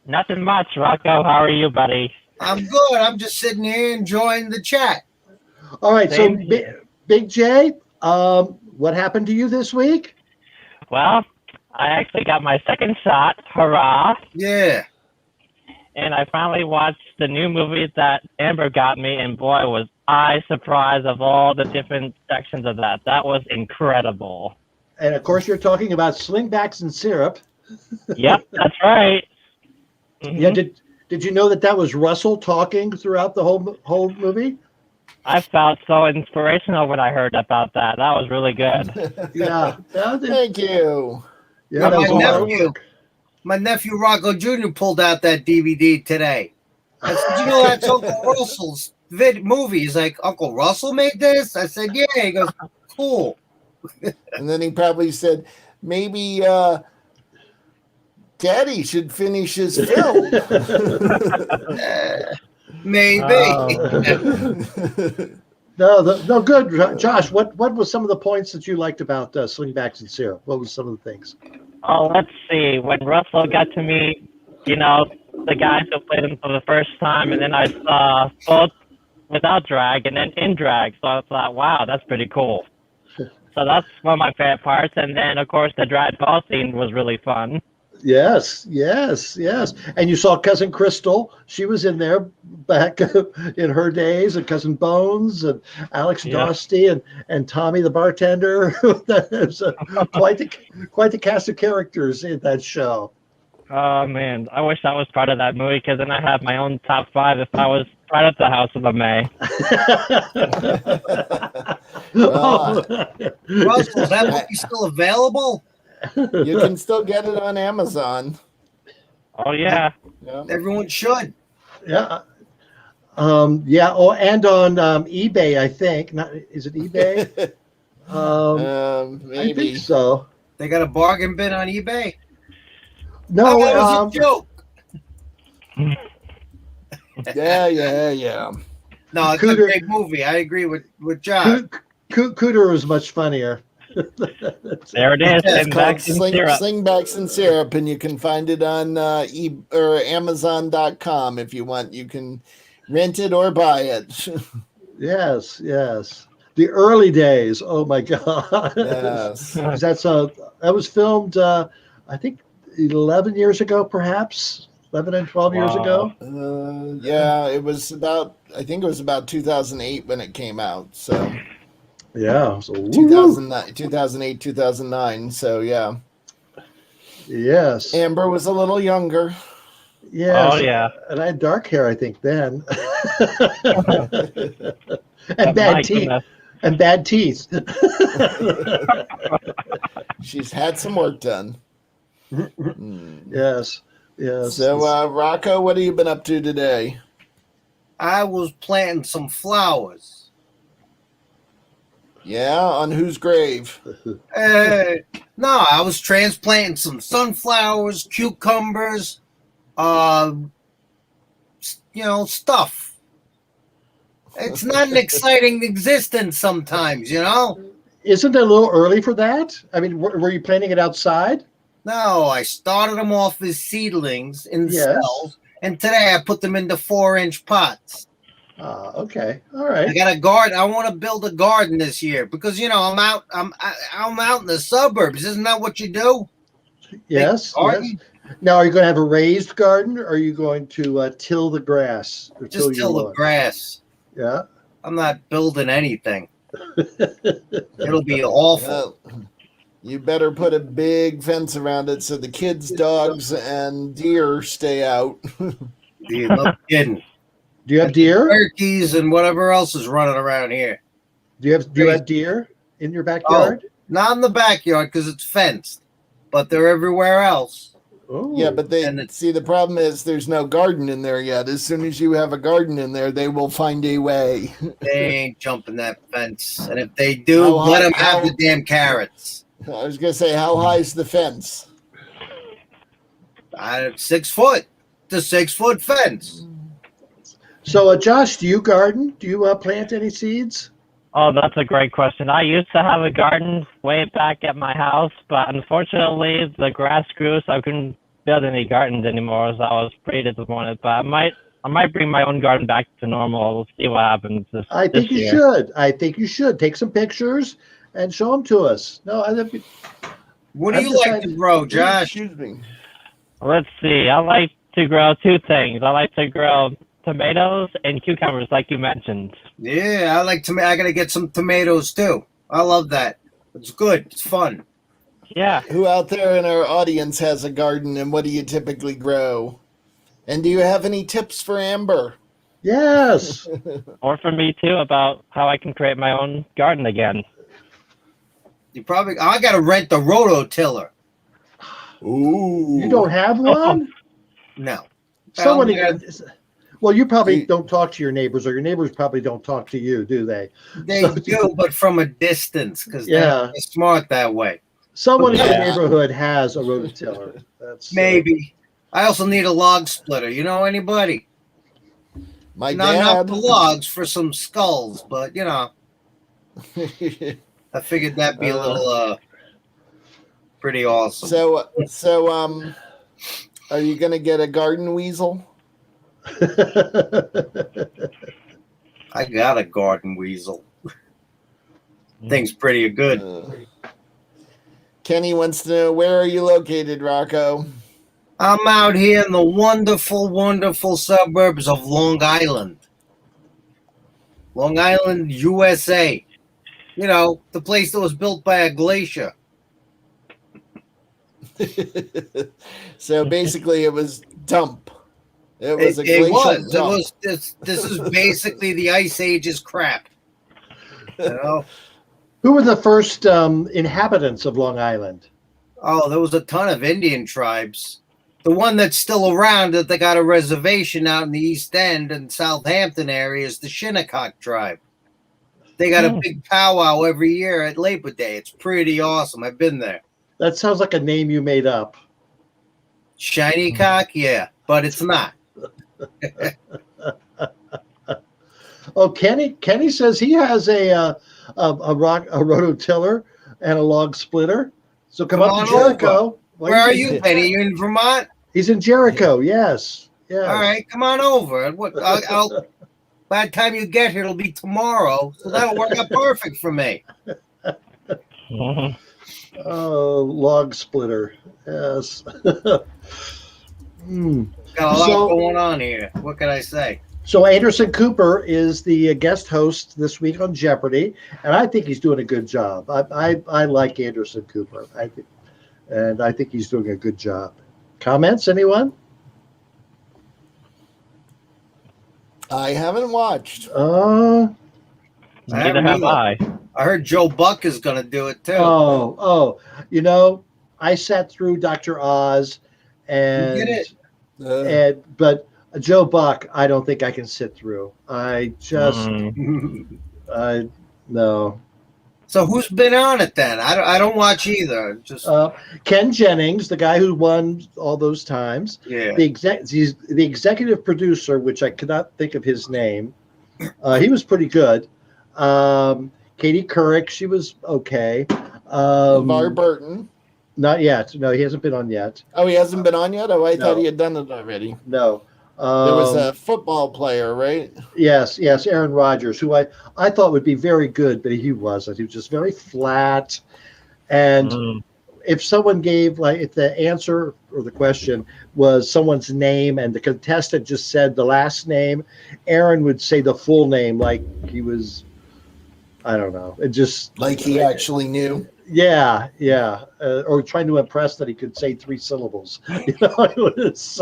Nothing much, Rocco. How are you, buddy? I'm good. I'm just sitting here enjoying the chat. All right, Same so here. Big J, what happened to you this week? Well, I actually got my second shot. Hurrah. Yeah. And I finally watched the new movie that Amber got me, and boy, was I surprised of all the different sections of that. That was incredible. And of course, you're talking about Slingbacks and Syrup. Yep, that's right. Mhm. Yeah, did you know that was Russell talking throughout the whole movie? I felt so inspirational when I heard about that. That was really good. Yeah. Thank you. Yeah, that was a lot of work. My nephew Rocco Jr. pulled out that DVD today. I said, "You know that's Uncle Russell's movie?" He's like, "Uncle Russell made this?" I said, "Yeah." He goes, "Cool." And then he probably said, maybe Daddy should finish his film. Maybe. No, good. Josh, what was some of the points that you liked about Slingbacks and Syrup? What was some of the things? Oh, let's see. When Russell got to meet, the guys who played him for the first time, and then I saw both without drag and then in drag. So I thought, wow, that's pretty cool. So that's one of my favorite parts. And then, of course, the drag ball scene was really fun. Yes. And you saw Cousin Crystal. She was in there back in her days, and Cousin Bones and Alex Dostey and Tommy the bartender. There's quite the cast of characters in that show. Oh, man. I wish I was part of that movie, because then I have my own top 5 if I was part of the House of LeMay. Russell, is that movie still available? You can still get it on Amazon. Oh, yeah. Everyone should. Yeah. Oh, and on eBay, I think. Is it eBay? Maybe. I think so. They got a bargain bin on eBay? No, that was a joke. Yeah. No, it's a great movie. I agree with John. Cooter is much funnier. There it is. It's called Slingbacks and Syrup, and you can find it on Amazon.com if you want. You can rent it or buy it. Yes. The early days. Oh my God. Yes. That was filmed, I think, 11 years ago, perhaps 11 and 12 years ago. It was about. I think it was about 2008 when it came out. So. Yeah, so 2008, 2009. So yeah. Yes. Amber was a little younger. Yes. Oh yeah. And I had dark hair, I think, then. And bad teeth. Goodness. And bad teeth. She's had some work done. Yes. So Rocco, what have you been up to today? I was planting some flowers. Yeah, on whose grave? No, I was transplanting some sunflowers, cucumbers, stuff. It's not an exciting existence sometimes, Isn't it a little early for that? I mean, were you planting it outside? No, I started them off as seedlings in cells, and today I put them into 4-inch pots. Okay, all right. I got a garden. I want to build a garden this year because I'm out in the suburbs. Isn't that what you do? Yes. Now, are you going to have a raised garden, or are you going to till the grass? Just till the grass. Yeah. I'm not building anything. It'll be awful. You better put a big fence around it so the kids, dogs, and deer stay out. No kidding. Do you have deer? Turkeys and whatever else is running around here. Do you have deer in your backyard? Oh, not in the backyard because it's fenced. but they're everywhere else. Oh. Yeah, but And see, the problem is there's no garden in there yet. As soon as you have a garden in there, they will find a way. they ain't jumping that fence. And if they do, How let high- them have how- the damn carrots. I was going to say, how high is the fence? 6 foot. The 6 foot fence. So, Josh, do you garden? Do you plant any seeds? Oh, that's a great question. I used to have a garden way back at my house, but unfortunately the grass grew, so I couldn't build any gardens anymore. So I was pretty disappointed. But I might bring my own garden back to normal. We'll see what happens this I think this you year. should. I think you should take some pictures and show them to us. No, What do I'm you like deciding- to grow, Josh? Excuse me. Let's see. I like to grow two things. I like to grow tomatoes and cucumbers, like you mentioned. Yeah, I like I gotta get some tomatoes too. I love that. It's good. It's fun. Yeah. Who out there in our audience has a garden, and what do you typically grow? And do you have any tips for Amber? yes. Or for me too, about how I can create my own garden again. I gotta rent the rototiller. Ooh. You don't have one? No. Someone. Well, Well, you probably You- don't talk to your neighbors, or your neighbors probably don't talk to you, do they? They do, but from a distance, because Yeah. they're smart that way. Someone in your Yeah. neighborhood has a rototiller. That's Maybe. I also need a log splitter. You know anybody? My Not enough dad. for logs, for some skulls, but I figured that'd be a little pretty awesome. so, are you gonna get a garden weasel? I got a garden weasel. Thing's pretty good. Kenny wants to know, where are you located, Rocco? I'm out here in the wonderful, wonderful suburbs of Long Island. Long Island, USA. You know, the place that was built by a glacier. So basically, it was dump. It was a It glacial was. It dump. was. This is basically the Ice Age's crap. You know? Who were the first inhabitants of Long Island? Oh, there was a ton of Indian tribes. The one that's still around that they got a reservation out in the East End and Southampton area is the Shinnecock tribe. They got a big powwow every year at Labor Day. It's pretty awesome. I've been there. That sounds like a name you made up. Shiny cock, yeah, but it's not. Oh, Kenny says he has a rototiller and a log splitter. So come up on to Jericho. Where are you, Penny? You in Vermont? He's in Jericho. Yes. Yes. All right, come on over. By the time you get here, it'll be tomorrow, so that'll work out perfect for me. Oh, log splitter. Yes. Got a lot going on here. What can I say? So Anderson Cooper is the guest host this week on Jeopardy, and I think he's doing a good job. I like Anderson Cooper. I think he's doing a good job. Comments, anyone? I haven't watched. Neither have I. I heard Joe Buck is going to do it too. You know, I sat through Dr. Oz, and You did but Joe Buck, I don't think I can sit through. I just, no. So who's been on it then? I don't watch either. Just Ken Jennings, the guy who won all those times. yeah. He's the executive producer, which I cannot think of his name. He was pretty good. Katie Couric, she was okay. LeVar Burton. Not yet. No, he hasn't been on yet. Oh, he hasn't been on yet? Oh, I No. thought he had done it already. No. There was a football player, right? Yes, Aaron Rodgers, who I thought would be very good, but he wasn't. He was just very flat. And if someone gave, if the answer or the question was someone's name and the contestant just said the last name, Aaron would say the full name like he was, I don't know. It just. Like he actually knew. Yeah. Or trying to impress that he could say 3 syllables. You know, it was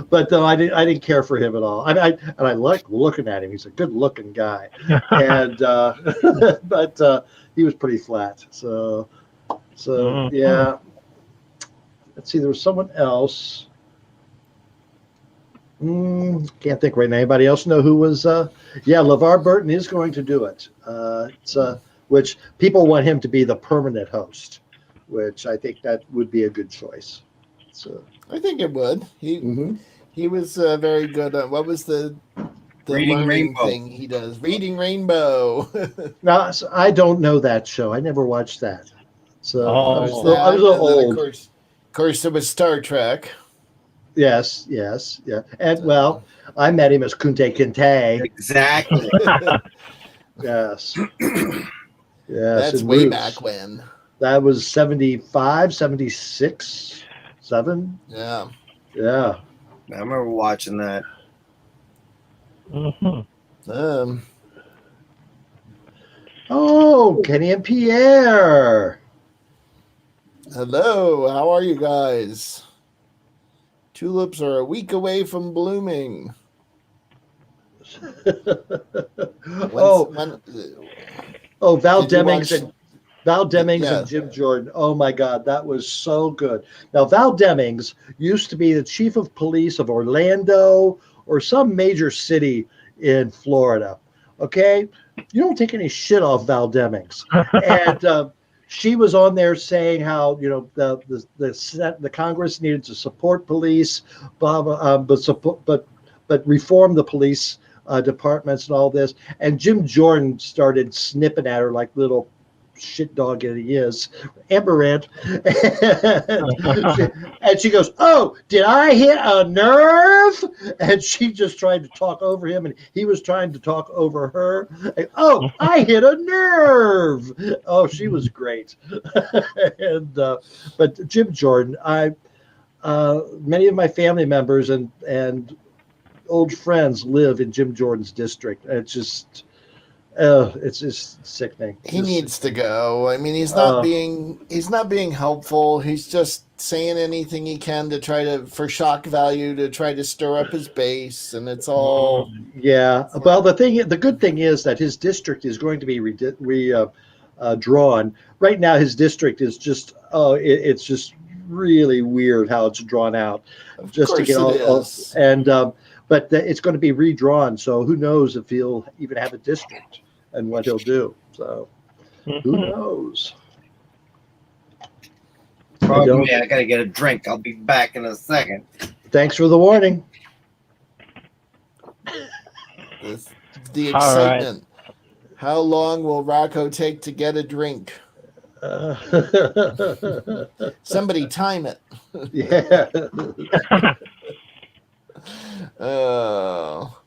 but no, I didn't care for him at all. I like looking at him. He's a good-looking guy, and but he was pretty flat. So So yeah. Let's see. There was someone else. Can't think right now. Anybody else know who was? Yeah, LeVar Burton is going to do it. Which people want him to be the permanent host, which I think that would be a good choice. So I think it would. He was very good at what was the Reading learning Rainbow. thing he does? Reading Rainbow. now I don't know that show. I never watched that. So I was Oh. a little old. Of course, there was Star Trek. Yes, yeah. And well, I met him as Kunte Kinte. Exactly. Yes. Yes. That's and way Roots. back when. That was 75, 76, 7. Yeah. Yeah. I remember watching that. Oh, Kenny and Pierre. Hello, how are you guys? Tulips are a week away from blooming. Val Did you Demings watch- and Val Demings Yeah. and Jim Jordan. Oh my God, that was so good. Now Val Demings used to be the chief of police of Orlando or some major city in Florida. Okay, you don't take any shit off Val Demings, and she was on there saying how the Congress needed to support police, blah, blah, but reform the police departments and all this. And Jim Jordan started snipping at her like little shit dog that he is, Amberant. And she goes, "Oh, did I hit a nerve?" And she just tried to talk over him, and he was trying to talk over her. And, "Oh, I hit a nerve." Oh, she was great. And but Jim Jordan, many of my family members and old friends live in Jim Jordan's district. It's just sickening. He needs to go. I mean, he's not being helpful. He's just saying anything he can to try to, for shock value, to try to stir up his base, and it's all. Yeah. Well, the good thing is that his district is going to be drawn. Right now, his district is just it's just really weird how it's drawn out, just to get all and but it's going to be redrawn. So who knows if he'll even have a district and what he'll do. So who knows? Pardon me, I gotta get a drink. I'll be back in a second. Thanks for the warning. The excitement. Right. How long will Rocco take to get a drink? Somebody time it. Yeah. Oh.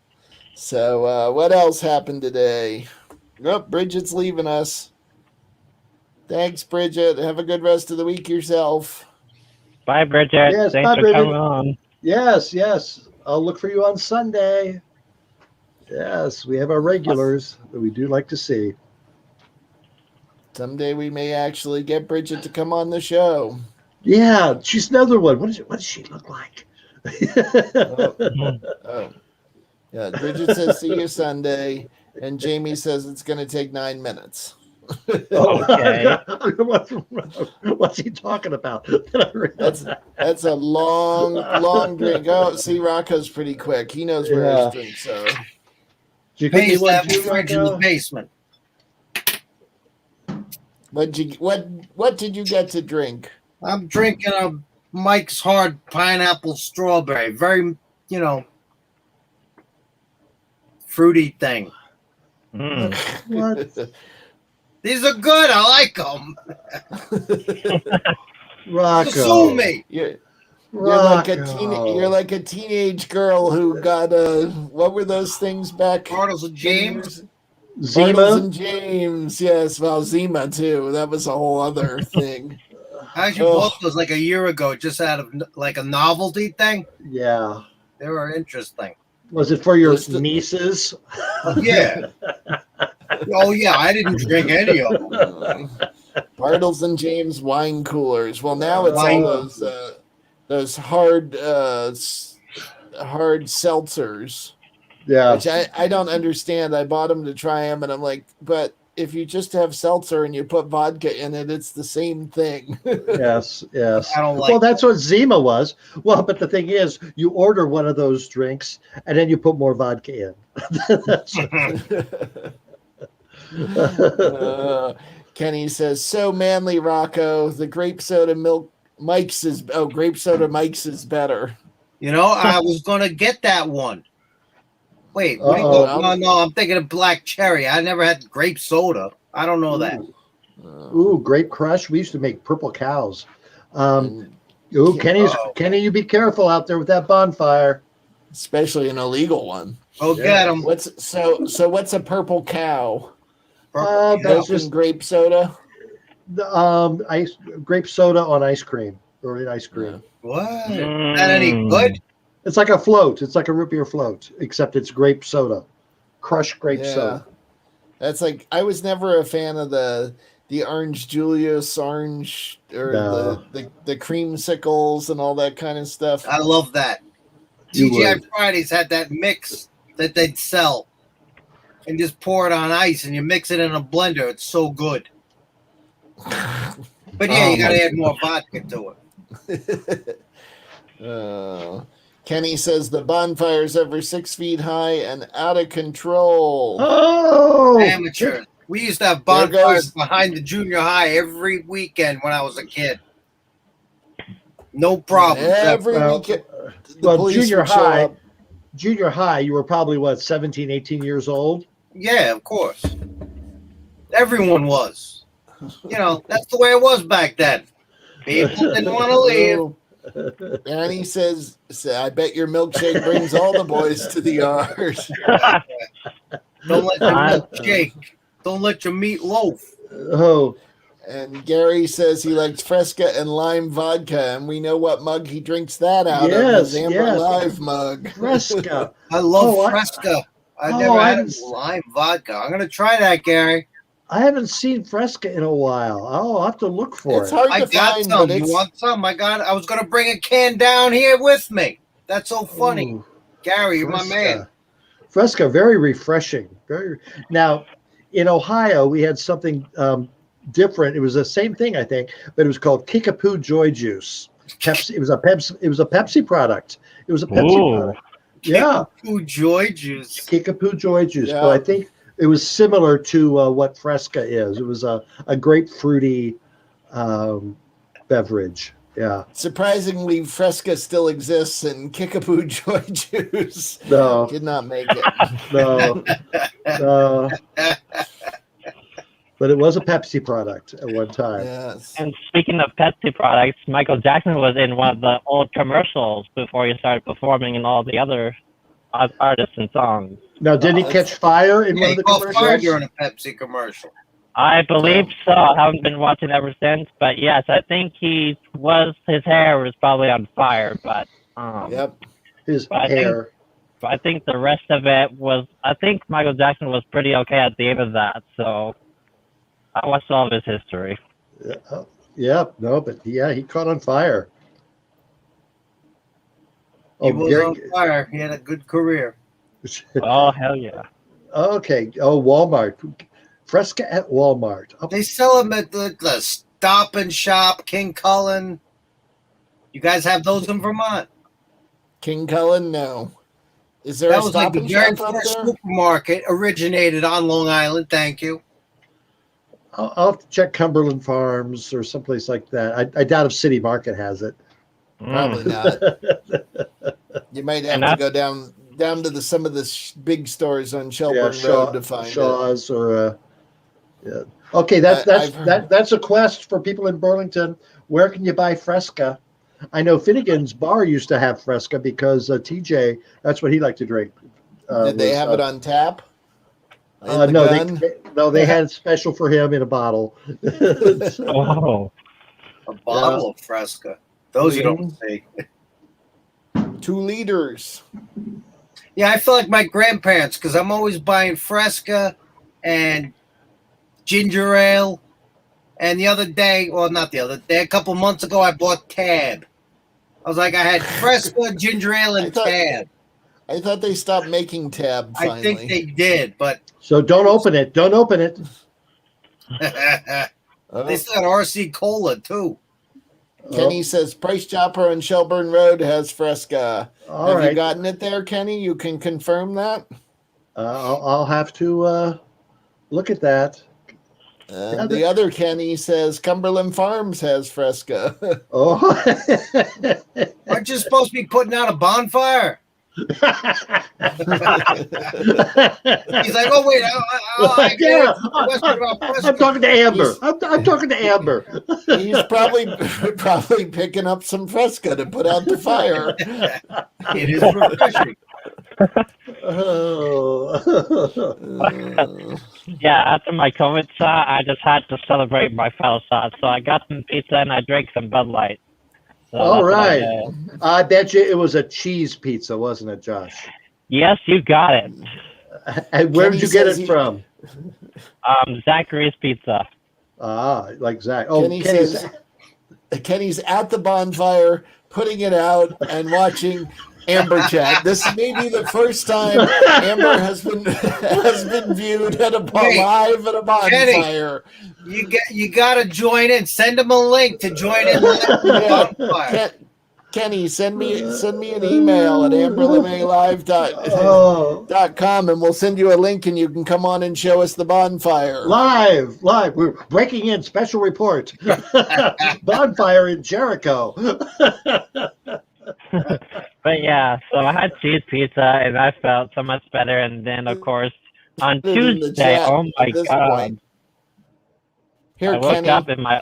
So what else happened today? Oh, Bridget's leaving us. Thanks, Bridget. Have a good rest of the week yourself. Bye, Bridget. Yes, thanks bye, for Bridget. coming on. Yes. I'll look for you on Sunday. Yes, we have our regulars that we do like to see. Someday we may actually get Bridget to come on the show. Yeah, she's another one. What does she look like? Oh. Yeah, Bridget says see you Sunday, and Jamie says it's going to take 9 minutes. Okay. What's he talking about? That's a long drink. Oh, see, Rocco's pretty quick. He knows where his drinks are. Pace that fridge in the basement. What did you get to drink? I'm drinking a Mike's Hard Pineapple Strawberry. Very, fruity thing. What? These are good. I like them. Rocco. Sue me. You're like a teenage girl who got what were those things back? Bartles and James. Bartles and James. Yes, well, Zima too. That was a whole other thing. I actually bought those like a year ago, just out of like a novelty thing. Yeah. They were interesting. Was it for your nieces? Yeah. Oh yeah, I didn't drink any of them. Bartles and James wine coolers. Well, now it's all those hard seltzers. Yeah. Which I don't understand. I bought them to try them, and I'm like, but if you just have seltzer and you put vodka in it, it's the same thing. Yes, yes. I don't like Well, that's what Zima was. Well, but the thing is, you order one of those drinks and then you put more vodka in. That's- Kenny says, "So manly, Rocco. The grape soda Mike's is better." You know, I was gonna get that one. Wait, what do you Uh-oh. go? No, I'm thinking of black cherry. I never had grape soda. I don't know that. Ooh, Grape Crush. We used to make purple cows. And Kenny, you be careful out there with that bonfire. especially an illegal one. Go get them. What's a purple cow? That's Milk just and grape soda. grape soda on ice cream or in ice cream. What? Is that any good? It's like a float. It's like a root beer float, except it's grape soda, crushed grape soda. That's like I was never a fan of the orange Julius orange or the creamsicles and all that kind of stuff. I love that. You TGI would. Fridays had that mix that they'd sell and just pour it on ice and you mix it in a blender. It's so good. But yeah, you got to add more vodka to it. Kenny says the bonfire's over 6 feet high and out of control. Oh, Amateurs. We used to have bonfires behind the junior high every weekend when I was a kid. No problem. Every weekend. Well, junior high, you were probably, 17, 18 years old? Yeah, of course. Everyone was. You know, that's the way it was back then. People didn't want to leave. And he says, I bet your milkshake brings all the boys to the yard. Don't let your milk shake. Don't let your meat loaf. Oh. And Gary says he likes Fresca and lime vodka, and we know what mug he drinks that out of. His Amber Live mug. Fresca. I love Fresca. I've never had lime vodka. I'm going to try that, Gary. I haven't seen Fresca in a while. I'll have to look for It's it. hard I to got find, some. but You want some? I was going to bring a can down here with me. That's so funny. Ooh, Gary, you're Fresca. my man. Fresca, very refreshing. Now, in Ohio, we had something different. It was the same thing, I think, but it was called Kickapoo Joy Juice. Pepsi. It was a Pepsi product. It was a Pepsi product. Yeah. Kickapoo Joy Juice. Kickapoo Joy Juice. Yeah. But I think it was similar to what Fresca is. It was a grapefruity beverage. Yeah. surprisingly, Fresca still exists, and Kickapoo Joy Juice did not make it. No. But it was a Pepsi product at one time. Yes. And speaking of Pepsi products, Michael Jackson was in one of the old commercials before he started performing in all the other artists and songs. Now, did he catch fire in one of the commercials? During a Pepsi commercial. I believe so. I haven't been watching ever since, but yes, I think his hair was probably on fire, but His hair. I think the rest of it was. I think Michael Jackson was pretty okay at the end of that. So I watched all of his history. He caught on fire. He was on fire. He had a good career. Oh, hell yeah. Okay. Oh, Walmart. Fresca at Walmart. They sell them at the Stop and Shop, King Cullen. You guys have those in Vermont? King Cullen, no. Is there that a was like Stop the and very Shop up first there? supermarket originated on Long Island. Thank you. I'll have to check Cumberland Farms or someplace like that. I doubt if City Market has it. Probably not. You might have to go down to some of the big stores on Shelburne Road to find Shaw's or Okay, that's a quest for people in Burlington. Where can you buy Fresca? I know Finnegan's Bar used to have Fresca because TJ, that's what he liked to drink. Did they have it on tap? No, they had it special for him in a bottle. Oh, a bottle of Fresca. Those you don't see. 2 liters. Yeah, I feel like my grandparents because I'm always buying Fresca and ginger ale. And the other day, well, not the other day, a couple months ago, I bought Tab. I was like, I had Fresca, ginger ale, and Tab. I thought they stopped making Tab finally. I think they did, but... So don't open it. Don't open it. They still got RC Cola too. Kenny says Price Chopper on Shelburne Road has Fresca. All Have right. you gotten it there, Kenny? You can confirm that? I'll have to look at that. The other Kenny says Cumberland Farms has Fresca. Oh. Aren't you supposed to be putting out a bonfire? He's like, oh wait, I Yeah, question about Fresca. I'm talking to Amber. I'm talking to Amber. He's probably picking up some Fresca to put out the fire. It is refreshing. Oh. Yeah, after my COVID shot, I just had to celebrate my fellow shot. So I got some pizza and I drank some Bud Light. So All that's what I right. did. I bet you it was a cheese pizza, wasn't it, Josh? Yes, you got it. And where Kenny did you get says it from? Zachary's Pizza. Like Zach. Oh, Kenny says Kenny's at the bonfire, putting it out and watching Amber chat. This may be the first time Amber has been viewed at live at a bonfire. Kenny, you gotta join in. Send him a link to join in. The bonfire. Kenny, send me an email at amberlemailive.com and we'll send you a link and you can come on and show us the bonfire. Live. We're breaking in special report. Bonfire in Jericho. But yeah, so I had cheese pizza and I felt so much better. And then, of course, on Tuesday, oh my God. Here, I woke Kenny. up in my...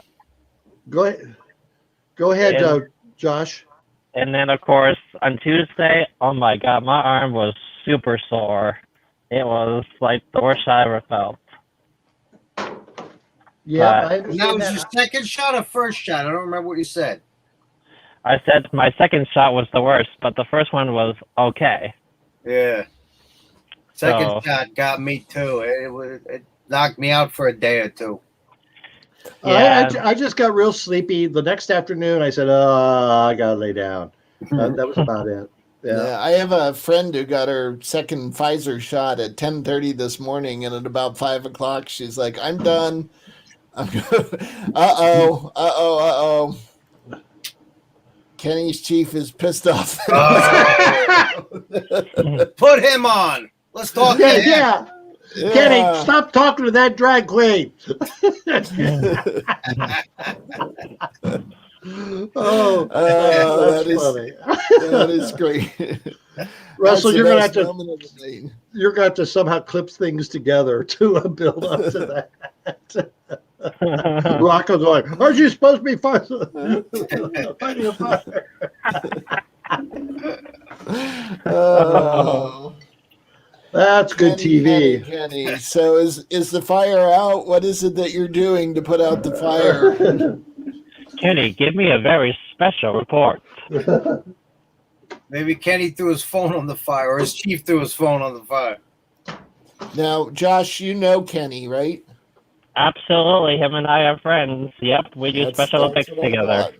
Go ahead, Josh. And then, of course, on Tuesday, oh my God, my arm was super sore. It was like the worst I ever felt. Yeah, I That understand was your second shot or first shot? I don't remember what you said. I said my second shot was the worst, but the first one was okay. Yeah. Second So- shot got me too. It knocked me out for a day or two. Yeah. I just got real sleepy. The next afternoon, I said, I got to lay down. That was about it. Yeah. I have a friend who got her second Pfizer shot at 10:30 this morning, and at about 5 o'clock, she's like, "I'm done." Uh-oh. Kenny's chief is pissed off. Put him on. Let's talk to him. Yeah. Kenny, stop talking to that drag queen. That's funny. That is great. Russell, That's you're the gonna best have moment of the night. to somehow clip things together to build up to that. Rocco's going, aren't you supposed to be fighting a fire? Oh. That's good TV. Kenny. So is the fire out? What is it that you're doing to put out the fire? Kenny, give me a very special report. Maybe Kenny threw his phone on the fire, or his chief threw his phone on the fire. Now, Josh, you know Kenny, right? Absolutely. Him and I are friends. Yep, we do Special Olympics what I together. thought.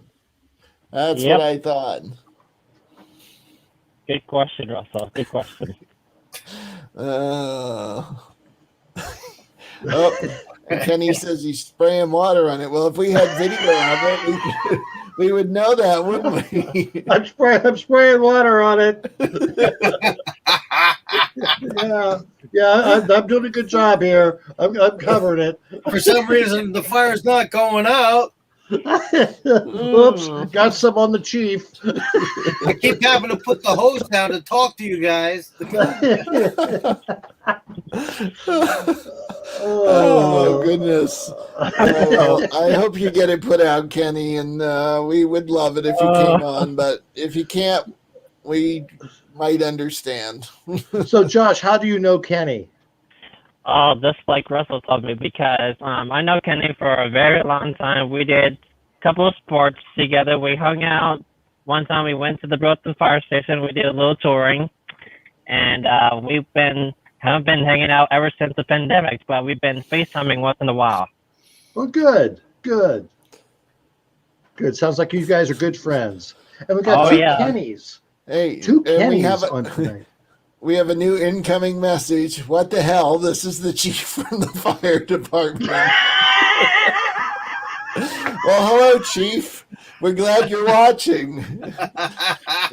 That's Yep. what I thought. Good question, Russell. Good question. Oh, Kenny says he's spraying water on it. Well, if we had video of it, we would know that, wouldn't we? I'm spraying water on it. I'm doing a good job here. I'm covering it. For some reason, the fire's not going out. Oops, got some on the chief. I keep having to put the hose down to talk to you guys. Oh, goodness. Well, I hope you get it put out, Kenny, and we would love it if you came on, but if you can't, we might understand. So, Josh, how do you know Kenny? Oh, just like Russell told me, because I know Kenny for a very long time. We did a couple of sports together. We hung out. One time we went to the Brooklyn Fire Station. We did a little touring. And haven't been hanging out ever since the pandemic, but we've been FaceTiming once in a while. Well, good. Sounds like you guys are good friends. And we got two Kennys. Hey, Two and Kennys on tonight. we have a new incoming message. What the hell? This is the chief from the fire department. Well, hello, Chief. We're glad you're watching.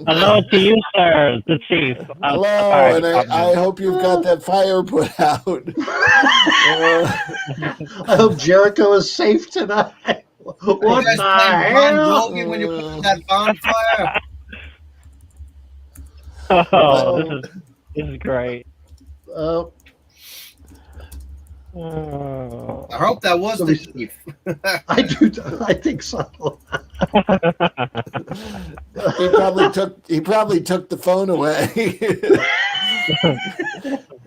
Hello to you, sir, the chief. Hello, Fire and I department. hope you've got that fire put out. I hope Jericho is safe tonight. You What guys the playing Bon hell? Jovi when you put that bonfire? Oh, this is great. Uh, Oh. I hope that was So the we- chief. I think so. He probably took the phone away.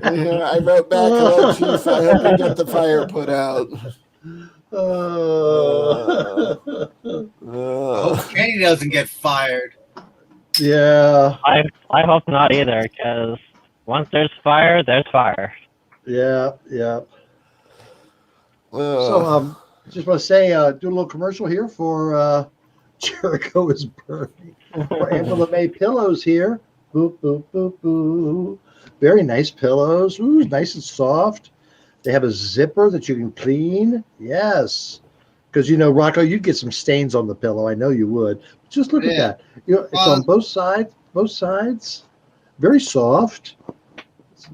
I wrote back, hello, Chief. I hope you got the fire put out. I hope Kenny doesn't get fired. Yeah, I hope not either, because once there's fire, there's fire. yeah. So, just want to say, do a little commercial here for Jericho is burning. For Amber LeMay pillows here. Boop, boop, boop, boop. Very nice pillows. Ooh, nice and soft. They have a zipper that you can clean. Yes. Because, Rocco, you'd get some stains on the pillow. I know you would. Just look at that. It's on both sides. Very soft.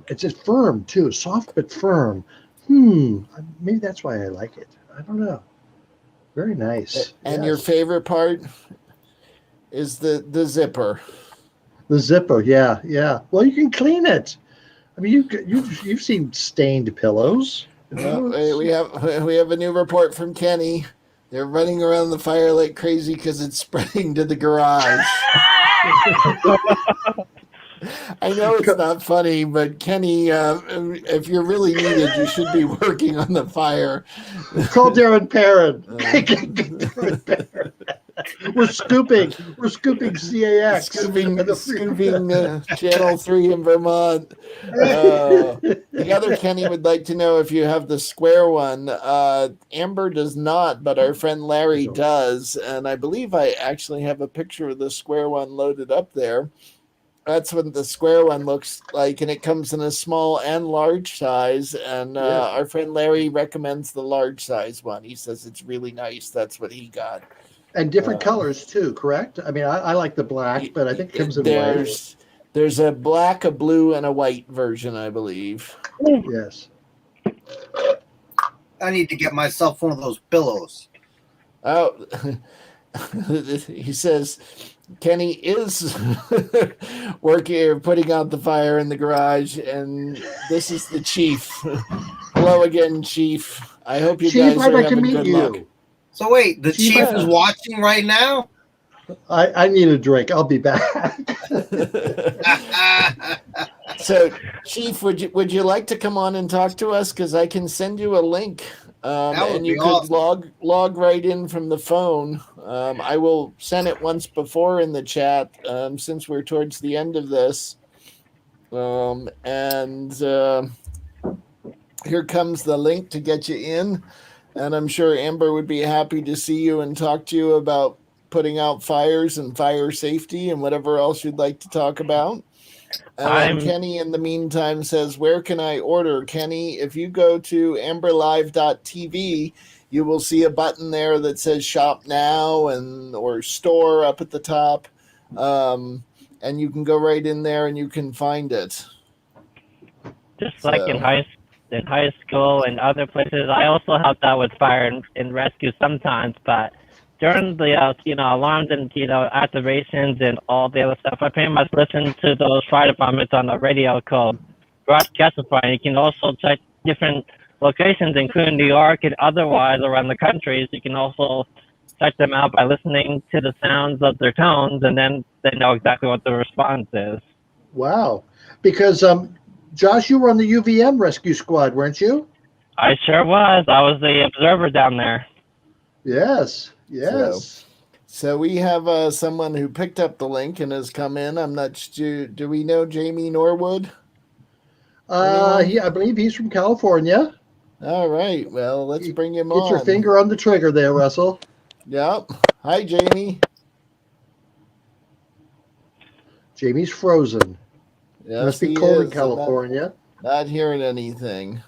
It's firm, too. Soft but firm. Maybe that's why I like it. I don't know. Very nice. And Yes. your favorite part is the zipper. The zipper, yeah. Well, you can clean it. I mean, you've seen stained pillows. We have a new report from Kenny. They're running around the fire like crazy because it's spreading to the garage. I know it's not funny, but Kenny, if you're really needed, you should be working on the fire. Call Darren Perrin. We're scooping CAX. Scooping Channel 3 in Vermont. The other Kenny would like to know if you have the square one. Amber does not, but our friend Larry does. And I believe I actually have a picture of the square one loaded up there. That's what the square one looks like, and it comes in a small and large size. And our friend Larry recommends the large size one. He says it's really nice. That's what he got. And different colors too, correct? I mean, I like the black, but I think it comes in white. There's a black, a blue, and a white version, I believe. Yes. I need to get myself one of those pillows. Oh, he says Kenny is working, putting out the fire in the garage, and this is the chief. Hello again, Chief. I hope you Chief, guys I'd are like to having meet good you. luck. So wait, the chief Yeah. is watching right now? I need a drink. I'll be back. So, Chief, would you like to come on and talk to us? Because I can send you a link, and you could log right in from the phone. I will send it once before in the chat, since we're towards the end of this. And here comes the link to get you in. And I'm sure Amber would be happy to see you and talk to you about putting out fires and fire safety and whatever else you'd like to talk about. And Kenny, in the meantime, says, where can I order? Kenny, if you go to amberlive.tv, you will see a button there that says shop now or store up at the top. And you can go right in there and you can find it. Just like in high school and other places, I also helped out with fire and rescue sometimes, but during the alarms and activations and all the other stuff, I pretty much listen to those fire departments on the radio called broadcast fire. You can also check different locations, including New York and otherwise around the country. So you can also check them out by listening to the sounds of their tones, and then they know exactly what the response is. Wow. Because Josh, you were on the UVM rescue squad, weren't you? I sure was. I was the observer down there. Yes. So we have someone who picked up the link and has come in. I'm not sure. Do we know Jamie Norwood? I believe he's from California. All right. Well, let's bring him on. Get your finger on the trigger there, Russell. Yep. Hi, Jamie. Jamie's frozen. Yes, Must be cold in California. Not hearing anything.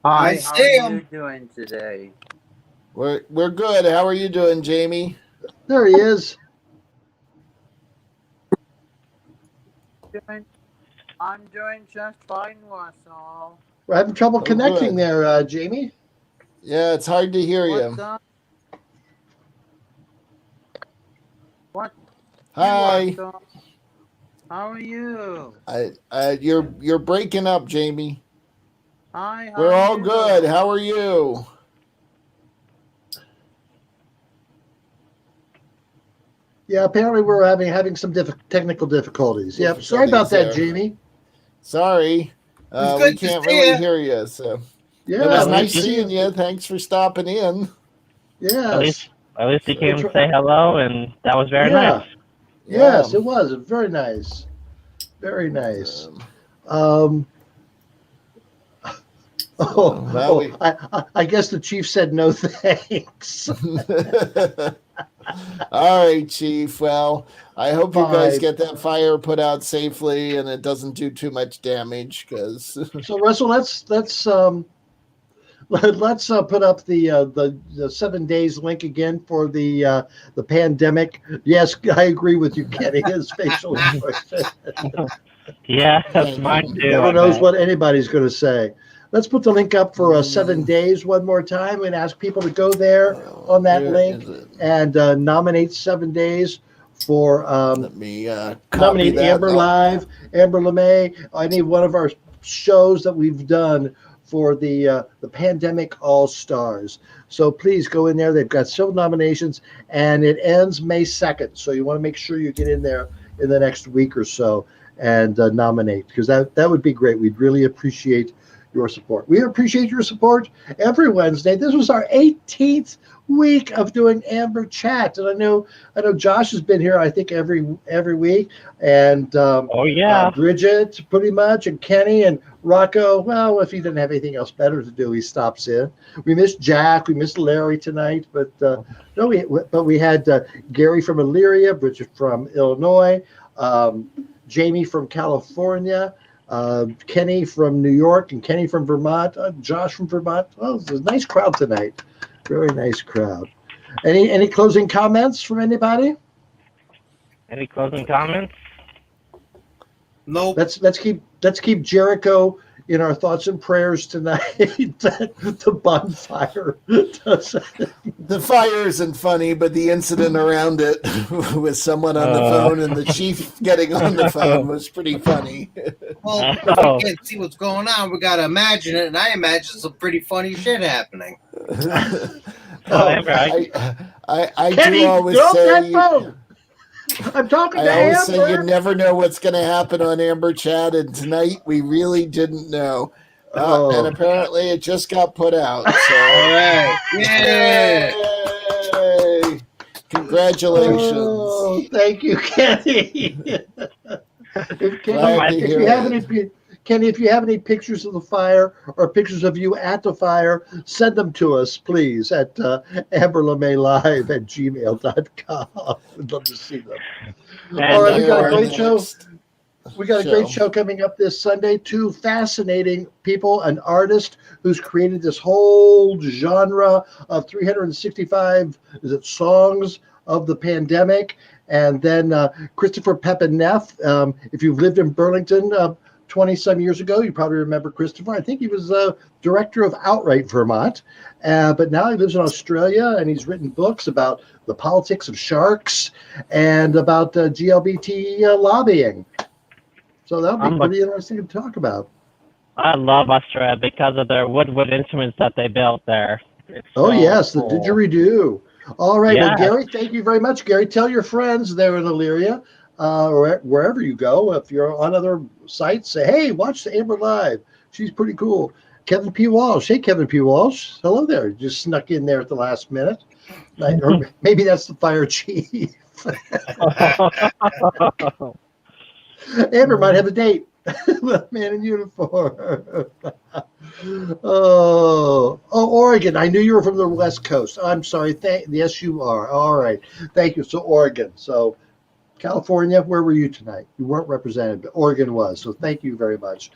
Hi, I how see are 'em. you doing today? We're good. How are you doing, Jamie? There he is. I'm doing just fine, Russell. We're having trouble connecting good. there, Jamie. Yeah, it's hard to hear What's you. up? What? Hi. Russell? How are you? You're breaking up, Jamie. Hi, how We're are all you? good. How are you? Yeah, apparently we're having some technical difficulties. Yep, sorry about that, Difficulties there. Jamie. Sorry. It's We good to can't see really ya. hear you. So Yeah, it was we nice can see seeing you. Thanks for stopping in. Yes. At least you came It's- to say hello, and that was very yeah. nice. Yes, it was very nice. Very nice. Um, I guess the chief said no thanks. All right, Chief. Well, I hope you guys Fine. get that fire put out safely and it doesn't do too much damage. Because So Russell, let's put up the 7 days link again for the pandemic. Yes, I agree with you, Kenny. His facial expression. Yeah, Thank mine you. too. Never I knows bet. what anybody's going to say. Let's put the link up for 7 days one more time and ask people to go there on that Where link is it? and nominate 7 days for Let me copy nominate that. Amber Live, Amber LeMay, any one of our shows that we've done for the Pandemic All Stars. So please go in there. They've got several nominations, and it ends May 2nd. So you want to make sure you get in there in the next week or so and nominate, because that would be great. We'd really appreciate your support. We appreciate your support every Wednesday. This was our 18th week of doing Amber Chat, and I know Josh has been here, I think, every week, and Oh yeah. Bridget pretty much, and Kenny and Rocco. Well, if he didn't have anything else better to do, he stops in. We missed Jack, we missed Larry tonight, but we had Gary from Elyria, Bridget from Illinois, Jamie from California, Kenny from New York, and Kenny from Vermont, Josh from Vermont. Oh, it's a nice crowd tonight. Very nice crowd. Any closing comments from anybody? Any closing comments? Nope. Let's keep Jericho in our thoughts and prayers tonight. The bonfire. The fire isn't funny, but the incident around it with someone on the phone and the chief getting on the phone was pretty funny. Well, if we can't see what's going on, we gotta imagine it, and I imagine some pretty funny shit happening. Amber, I Kenny, do always get off say that phone. I'm talking to I always say you Amber. never know what's going to happen on Amber Chat, and tonight we really didn't know. And apparently it just got put out. So. All right. Yeah. Yay! Congratulations. Oh, thank you, Kenny. Kenny, if you have any pictures of the fire or pictures of you at the fire, send them to us, please, at amberlemaylive@gmail.com. We'd love to see them. All right, we got a great show. We got a great show coming up this Sunday. Two fascinating people, an artist who's created this whole genre of 365 songs of the pandemic, and then Christopher Pepineff. If you've lived in Burlington 20-some years ago, you probably remember Christopher. I think he was director of Outright Vermont, but now he lives in Australia, and he's written books about the politics of sharks and about GLBT lobbying. So that'll be pretty interesting to talk about. I love Australia because of their wood instruments that they built there. Yes, cool. the didgeridoo. All right, Yes. well, Gary, thank you very much. Gary, tell your friends there in Elyria, or wherever you go, if you're on other sites, say, hey, watch the Amber Live. She's pretty cool. Kevin P. Walsh. Hey, Kevin P. Walsh. Hello there. Just snuck in there at the last minute. Or maybe that's the fire chief. Amber might have a date with a man in uniform. Oregon. I knew you were from the West Coast. I'm sorry. Yes, you are. All right. Thank you. So Oregon. So California, where were you tonight? You weren't represented, but Oregon was. So thank you very much.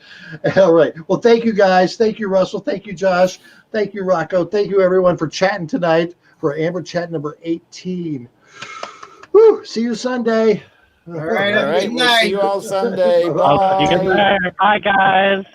All right. Well, thank you guys. Thank you, Russell. Thank you, Josh. Thank you, Rocco. Thank you, everyone, for chatting tonight for Amber Chat number 18. Woo, see you Sunday. All right. All right. We'll see you all Sunday. Bye-bye. You can Bye. Bye, guys.